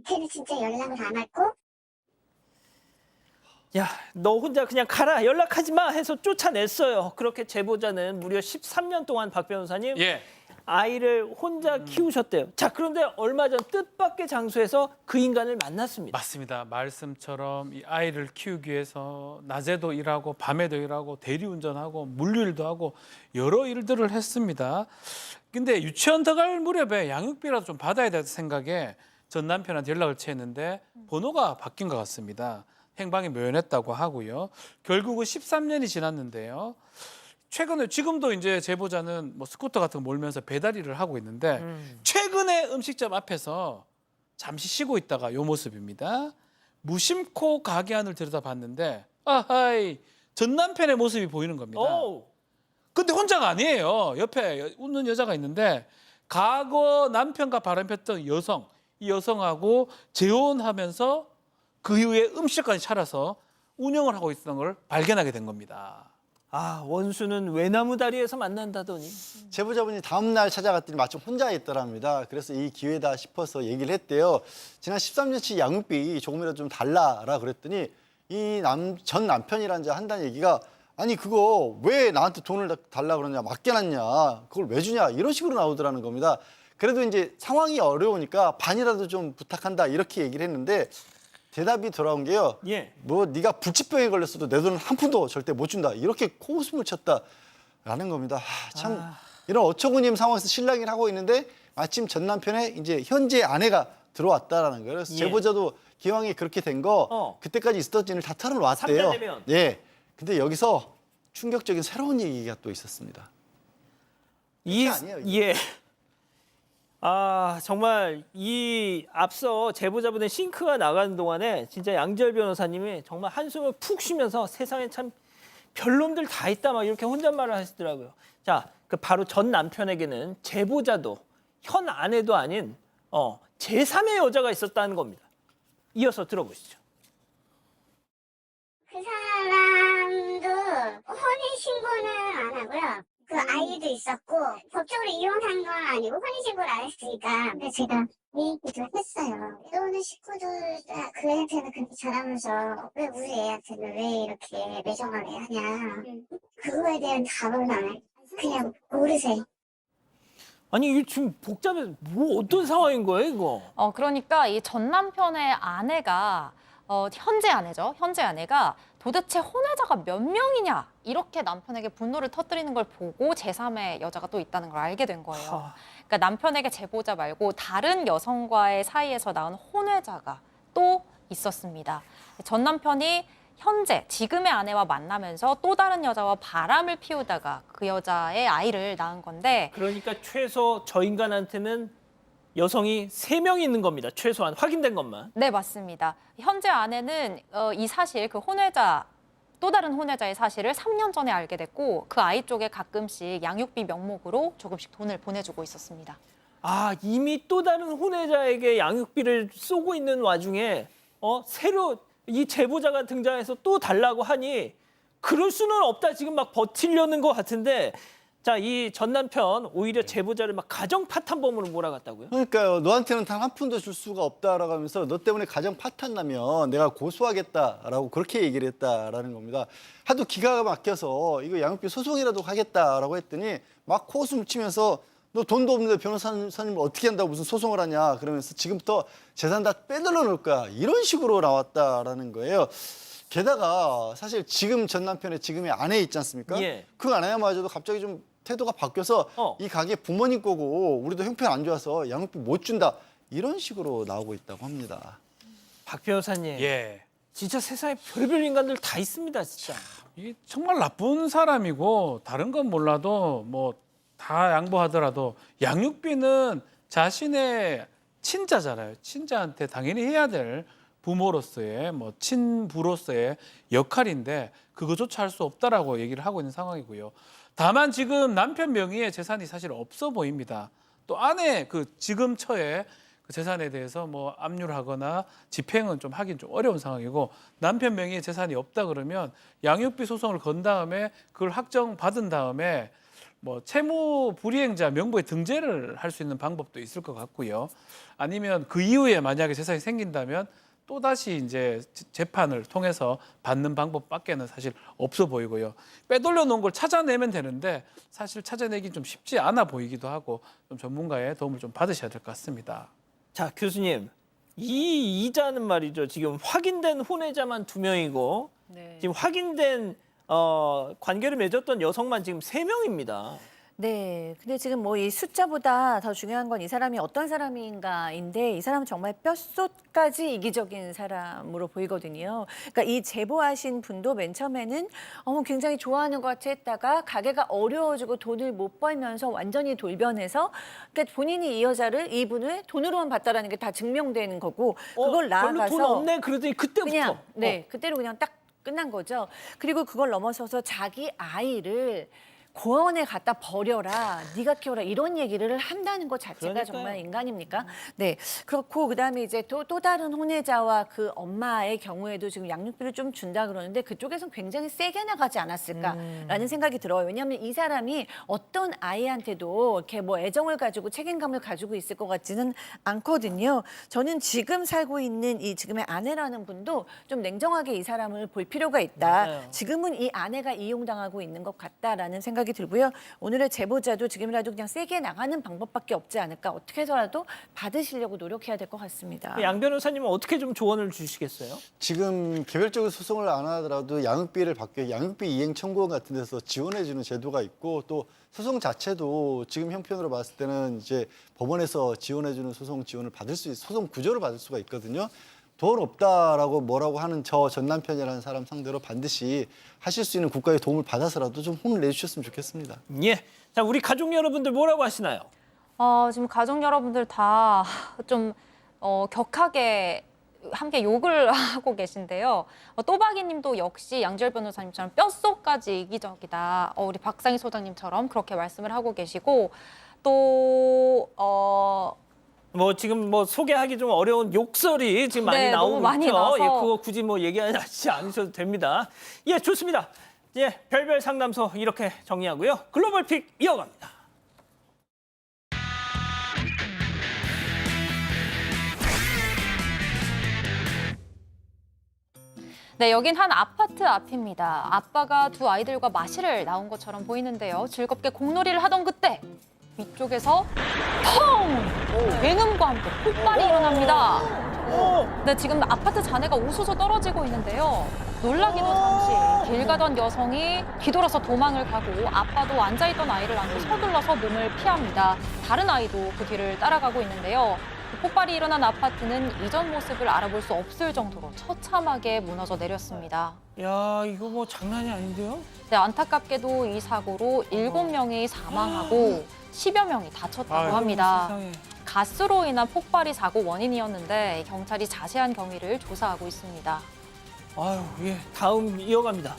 걔는 진짜 연락을 안 했고. 야, 너 혼자 그냥 가라. 연락하지 마 해서 쫓아냈어요. 그렇게 제보자는 무려 13년 동안 박 변호사님 아이를 혼자 키우셨대요. 자, 그런데 얼마 전 뜻밖의 장소에서 그 인간을 만났습니다. 맞습니다. 말씀처럼 이 아이를 키우기 위해서 낮에도 일하고 밤에도 일하고 대리운전하고 물류일도 하고 여러 일들을 했습니다. 근데 유치원 들어갈 무렵에 양육비라도 좀 받아야 될 생각에 전 남편한테 연락을 취했는데 번호가 바뀐 것 같습니다. 행방이 묘연했다고 하고요. 결국은 13년이 지났는데요. 최근에 지금도 이제 제보자는 뭐 스쿠터 같은 거 몰면서 배달 일을 하고 있는데 최근에 음식점 앞에서 잠시 쉬고 있다가 요 모습입니다. 무심코 가게 안을 들여다봤는데 아하이 전 남편의 모습이 보이는 겁니다. 근데 혼자가 아니에요. 옆에 웃는 여자가 있는데 과거 남편과 바람폈던 여성, 이 여성하고 재혼하면서 그 이후에 음식까지 차려서 운영을 하고 있었던 걸 발견하게 된 겁니다. 원수는 외나무 다리에서 만난다더니. 제보자분이 다음 날 찾아갔더니 마침 혼자 있더랍니다. 그래서 이 기회다 싶어서 얘기를 했대요. 지난 13년치 양육비 조금이라도 좀 달라라 그랬더니 이 전 남편이란 자 한다는 얘기가 아니 그거 왜 나한테 돈을 달라 그러냐, 맡겨놨냐, 그걸 왜 주냐, 이런 식으로 나오더라는 겁니다. 그래도 이제 상황이 어려우니까 반이라도 좀 부탁한다 이렇게 얘기를 했는데 대답이 돌아온 게요. 예. 뭐 네가 불치병에 걸렸어도 내 돈은 한 푼도 절대 못 준다, 이렇게 코웃음을 쳤다라는 겁니다. 참 이런 어처구니없는 상황에서 실랑이를 하고 있는데 마침 전 남편의 이제 현재 아내가 들어왔다라는 거예요. 그래서 예. 제보자도 기왕에 그렇게 된 거 그때까지 있었던 일을 다 털어놨대요. 3자 되면. 예. 근데 여기서 충격적인 새로운 얘기가 또 있었습니다. 아니에요, 이게. 예. 아, 정말 이 앞서 제보자분의 싱크가 나가는 동안에 진짜 양지열 변호사님이 정말 한숨을 푹 쉬면서 세상에 참 별놈들 다 있다 막 이렇게 혼잣말을 하시더라고요. 자, 그 바로 전 남편에게는 제보자도 현 아내도 아닌 제3의 여자가 있었다는 겁니다. 이어서 들어보시죠. 그 사람도 혼인신고는 안 하고요. 그 아이도 있었고 법적으로 이혼한 건 아니고 혼인신고를 안 했으니까. 근데 제가 이 얘기도 했어요. 이혼은 식구들 그 애한테는 그렇게 잘하면서 왜 우리 애한테는 왜 이렇게 매정하게 하냐. 그거에 대한 답은 안 해. 그냥 모르세요. 아니 이게 지금 복잡해. 뭐 어떤 상황인 거예요 이거? 그러니까 이 전 남편의 아내가 현재 아내죠. 현재 아내가 도대체 혼외자가 몇 명이냐 이렇게 남편에게 분노를 터뜨리는 걸 보고 제3의 여자가 또 있다는 걸 알게 된 거예요. 그러니까 남편에게 제보자 말고 다른 여성과의 사이에서 낳은 혼외자가 또 있었습니다. 전 남편이 현재 지금의 아내와 만나면서 또 다른 여자와 바람을 피우다가 그 여자의 아이를 낳은 건데 그러니까 최소 저 인간한테는 여성이 3명이 있는 겁니다. 최소한 확인된 것만. 네, 맞습니다. 현재 아내는 이 사실 그 혼외자 또 다른 혼외자의 사실을 3년 전에 알게 됐고 그 아이 쪽에 가끔씩 양육비 명목으로 조금씩 돈을 보내주고 있었습니다. 아, 이미 또 다른 혼외자에게 양육비를 쏘고 있는 와중에 새로 이 제보자가 등장해서 또 달라고 하니 그럴 수는 없다. 지금 막 버티려는 것 같은데 자, 이 전 남편 오히려 제보자를 막 가정 파탄범으로 몰아갔다고요? 그러니까요. 너한테는 단 한 푼도 줄 수가 없다라고 하면서 너 때문에 가정 파탄 나면 내가 고소하겠다라고 그렇게 얘기를 했다라는 겁니다. 하도 기가 막혀서 이거 양육비 소송이라도 하겠다라고 했더니 막 코웃음 치면서 너 돈도 없는데 변호사님을 어떻게 한다고 무슨 소송을 하냐 그러면서 지금부터 재산 다 빼돌려 놓을 거야 이런 식으로 나왔다라는 거예요. 게다가 사실 지금 전 남편의 지금의 아내 있지 않습니까? 예. 그 아내마저도 갑자기 좀 태도가 바뀌어서 이 가게 부모님 거고 우리도 형편 안 좋아서 양육비 못 준다 이런 식으로 나오고 있다고 합니다. 박 변호사님. 예. 진짜 세상에 별별 인간들 다 있습니다, 진짜. 이 정말 나쁜 사람이고 다른 건 몰라도 뭐 다 양보하더라도 양육비는 자신의 친자잖아요. 친자한테 당연히 해야 될 부모로서의 뭐 친부로서의 역할인데 그거조차 할 수 없다라고 얘기를 하고 있는 상황이고요. 다만 지금 남편 명의의 재산이 사실 없어 보입니다. 또 아내 그 지금 처에 그 재산에 대해서 뭐 압류를 하거나 집행은 좀 하긴 좀 어려운 상황이고 남편 명의의 재산이 없다 그러면 양육비 소송을 건 다음에 그걸 확정받은 다음에 뭐 채무 불이행자 명부에 등재를 할 수 있는 방법도 있을 것 같고요. 아니면 그 이후에 만약에 재산이 생긴다면 또다시 이제 재판을 통해서 받는 방법밖에는 사실 없어 보이고요. 빼돌려 놓은 걸 찾아내면 되는데 사실 찾아내기 좀 쉽지 않아 보이기도 하고 좀 전문가의 도움을 좀 받으셔야 될 것 같습니다. 자, 교수님. 이 이자는 말이죠. 지금 확인된 혼외자만 2명이고 지금 확인된 관계를 맺었던 여성만 지금 3명입니다. 네, 근데 지금 뭐 이 숫자보다 더 중요한 건 이 사람이 어떤 사람인가인데 이 사람은 정말 뼛속까지 이기적인 사람으로 보이거든요. 그러니까 이 제보하신 분도 맨 처음에는 굉장히 좋아하는 것 같이 했다가 가게가 어려워지고 돈을 못 벌면서 완전히 돌변해서 그러니까 본인이 이 여자를 이분을 돈으로만 봤다라는 게 다 증명되는 거고 그걸 나아가서 별로 돈 없네 그러더니 그때부터 그냥 그때로 그냥 딱 끝난 거죠. 그리고 그걸 넘어서서 자기 아이를 고아원에 갖다 버려라, 네가 키워라 이런 얘기를 한다는 것 자체가 그러니까요. 정말 인간입니까? 네, 그렇고 그다음에 이제 또 다른 혼외자와 그 엄마의 경우에도 지금 양육비를 좀 준다 그러는데 그쪽에선 굉장히 세게 나가지 않았을까라는 생각이 들어요. 왜냐하면 이 사람이 어떤 아이한테도 이렇게 뭐 애정을 가지고 책임감을 가지고 있을 것 같지는 않거든요. 저는 지금 살고 있는 이 지금의 아내라는 분도 좀 냉정하게 이 사람을 볼 필요가 있다. 맞아요. 지금은 이 아내가 이용당하고 있는 것 같다라는 생각이 들고요. 오늘의 제보자도 지금이라도 그냥 세게 나가는 방법밖에 없지 않을까. 어떻게 해서라도 받으시려고 노력해야 될 것 같습니다. 양 변호사님은 어떻게 좀 조언을 주시겠어요? 지금 개별적으로 소송을 안 하더라도 양육비를 받게 양육비 이행 청구원 같은 데서 지원해주는 제도가 있고 또 소송 자체도 지금 형편으로 봤을 때는 이제 법원에서 지원해주는 소송 지원을 받을 수 소송 구조를 받을 수가 있거든요. 돈 없다라고 뭐라고 하는 저 전 남편이라는 사람 상대로 반드시 하실 수 있는 국가의 도움을 받아서라도 좀 혼을 내주셨으면 좋겠습니다. 예. 자, 우리 가족 여러분들 뭐라고 하시나요? 지금 가족 여러분들 다 좀 격하게 함께 욕을 하고 계신데요. 또박이 님도 역시 양지열 변호사님처럼 뼛속까지 이기적이다. 우리 박상희 소장님처럼 그렇게 말씀을 하고 계시고 또 뭐 지금 뭐 소개하기 좀 어려운 욕설이 지금 많이 네, 나오고 너무 많이 있죠. 나와서. 예, 그거 굳이 뭐 얘기하지 않으셔도 됩니다. 예, 좋습니다. 예, 별별 상담소 이렇게 정리하고요. 글로벌 픽 이어갑니다. 네, 여긴 한 아파트 앞입니다. 아빠가 두 아이들과 마실을 나온 것처럼 보이는데요. 즐겁게 공놀이를 하던 그때 위쪽에서 펑! 굉음과 함께 폭발이 일어납니다. 네, 지금 아파트 잔해가 우수수 떨어지고 있는데요. 놀라기도 잠시 길 가던 여성이 뒤돌아서 도망을 가고 아빠도 앉아있던 아이를 안고 서둘러서 몸을 피합니다. 다른 아이도 그 뒤를 따라가고 있는데요. 폭발이 일어난 아파트는 이전 모습을 알아볼 수 없을 정도로 처참하게 무너져 내렸습니다. 야, 이거 뭐 장난이 아닌데요? 네, 안타깝게도 이 사고로 7명이 사망하고 10여 명이 다쳤다고 합니다. 세상에. 가스로 인한 폭발이 사고 원인이었는데 경찰이 자세한 경위를 조사하고 있습니다. 아유, 예, 다음 이어갑니다.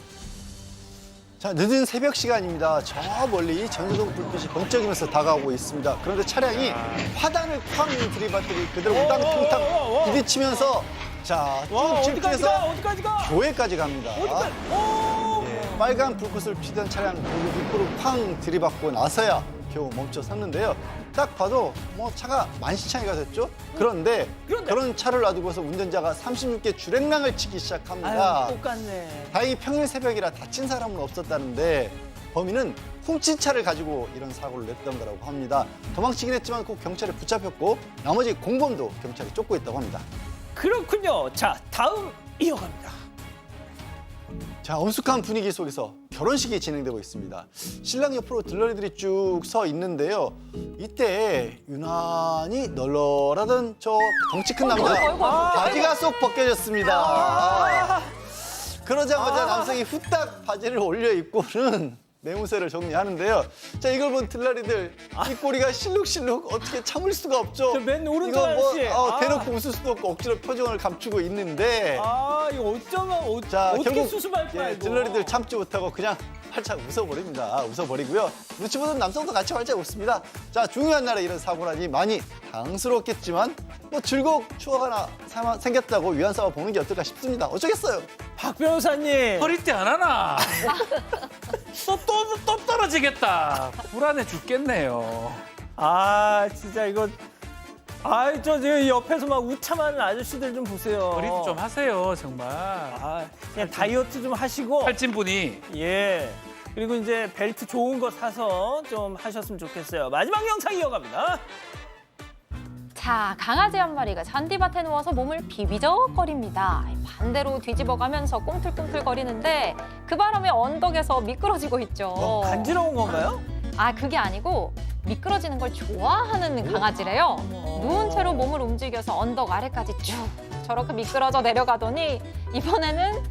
자, 늦은 새벽 시간입니다. 저 멀리 전소동 불빛이 번쩍이면서 다가오고 있습니다. 그런데 차량이 화단을 쾅 들이받더니 그대로 우당탕탕 부딪히면서 자, 쭉 집중해서 어디까지 가? 교회까지 갑니다. 어디까지? 예, 빨간 불꽃을 피던 차량 입구로 쾅 들이받고 나서야 겨우 멈춰 섰는데요. 딱 봐도 뭐 차가 만시창이가 됐죠. 그런데 그런 차를 놔두고서 운전자가 36개 주행랑을 치기 시작합니다. 아유, 똑같네. 다행히 평일 새벽이라 다친 사람은 없었다는데 범인은 훔친 차를 가지고 이런 사고를 냈던 거라고 합니다. 도망치긴 했지만 꼭 경찰에 붙잡혔고 나머지 공범도 경찰이 쫓고 있다고 합니다. 그렇군요. 자, 다음 이어갑니다. 자, 엄숙한 분위기 속에서 결혼식이 진행되고 있습니다. 신랑 옆으로 들러리들이 쭉 서 있는데요. 이때 유난히 널널하던 저 덩치 큰 남자 바지가 쏙 벗겨졌습니다. 그러자마자 남성이 후딱 바지를 올려 입고는 매무새를 정리하는데요. 자, 이걸 본 들러리들 이 꼬리가 실룩실룩 어떻게 참을 수가 없죠. 맨 오른쪽 이거 뭐 아저씨. 대놓고 웃을 수도 없고 억지로 표정을 감추고 있는데 이거 어쩌면 자, 어떻게 결국 수습할 거야, 이거. 들러리들 참지 못하고 그냥 활짝 웃어버립니다. 웃어버리고요. 눈치 보던 남성도 같이 활짝 웃습니다. 자, 중요한 날에 이런 사고라니 많이 당스럽겠지만 뭐 즐거운 추억 하나 생겼다고 위안 삼아 보는 게 어떨까 싶습니다. 어쩌겠어요. 박 변호사님. 허리띠 안 하나? 또 떨어지겠다. 불안해 죽겠네요. 아, 진짜 이거. 저 옆에서 막 우참하는 아저씨들 좀 보세요. 허리띠 좀 하세요, 정말. 그냥 다이어트 좀 하시고. 팔찐분이. 예. 그리고 이제 벨트 좋은 거 사서 좀 하셨으면 좋겠어요. 마지막 영상 이어갑니다. 자, 강아지 한 마리가 잔디밭에 누워서 몸을 비비적거립니다. 반대로 뒤집어가면서 꿈틀꿈틀거리는데 그 바람에 언덕에서 미끄러지고 있죠. 간지러운 건가요? 그게 아니고 미끄러지는 걸 좋아하는 강아지래요. 누운 채로 몸을 움직여서 언덕 아래까지 쭉 저렇게 미끄러져 내려가더니 이번에는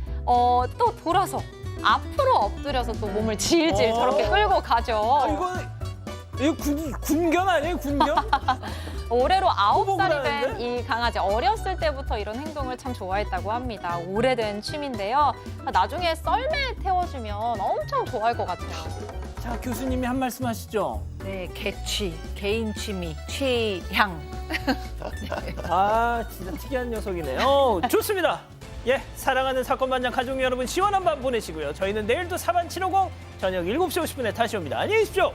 또 돌아서 앞으로 엎드려서 또 몸을 질질 저렇게 끌고 가죠. 이거 군견 아니에요, 군견? 올해로 9살이 하는데? 된 이 강아지 어렸을 때부터 이런 행동을 참 좋아했다고 합니다. 오래된 취미인데요. 나중에 썰매에 태워주면 엄청 좋아할 것 같아요. 자, 교수님이 한 말씀 하시죠. 네, 개취, 개인 취미, 취향. 아, 진짜 특이한 녀석이네요. 좋습니다. 예, 사랑하는 사건반장 가족 여러분 시원한 밤 보내시고요. 저희는 내일도 4반 750 저녁 7시 50분에 다시 옵니다. 안녕히 계십시오.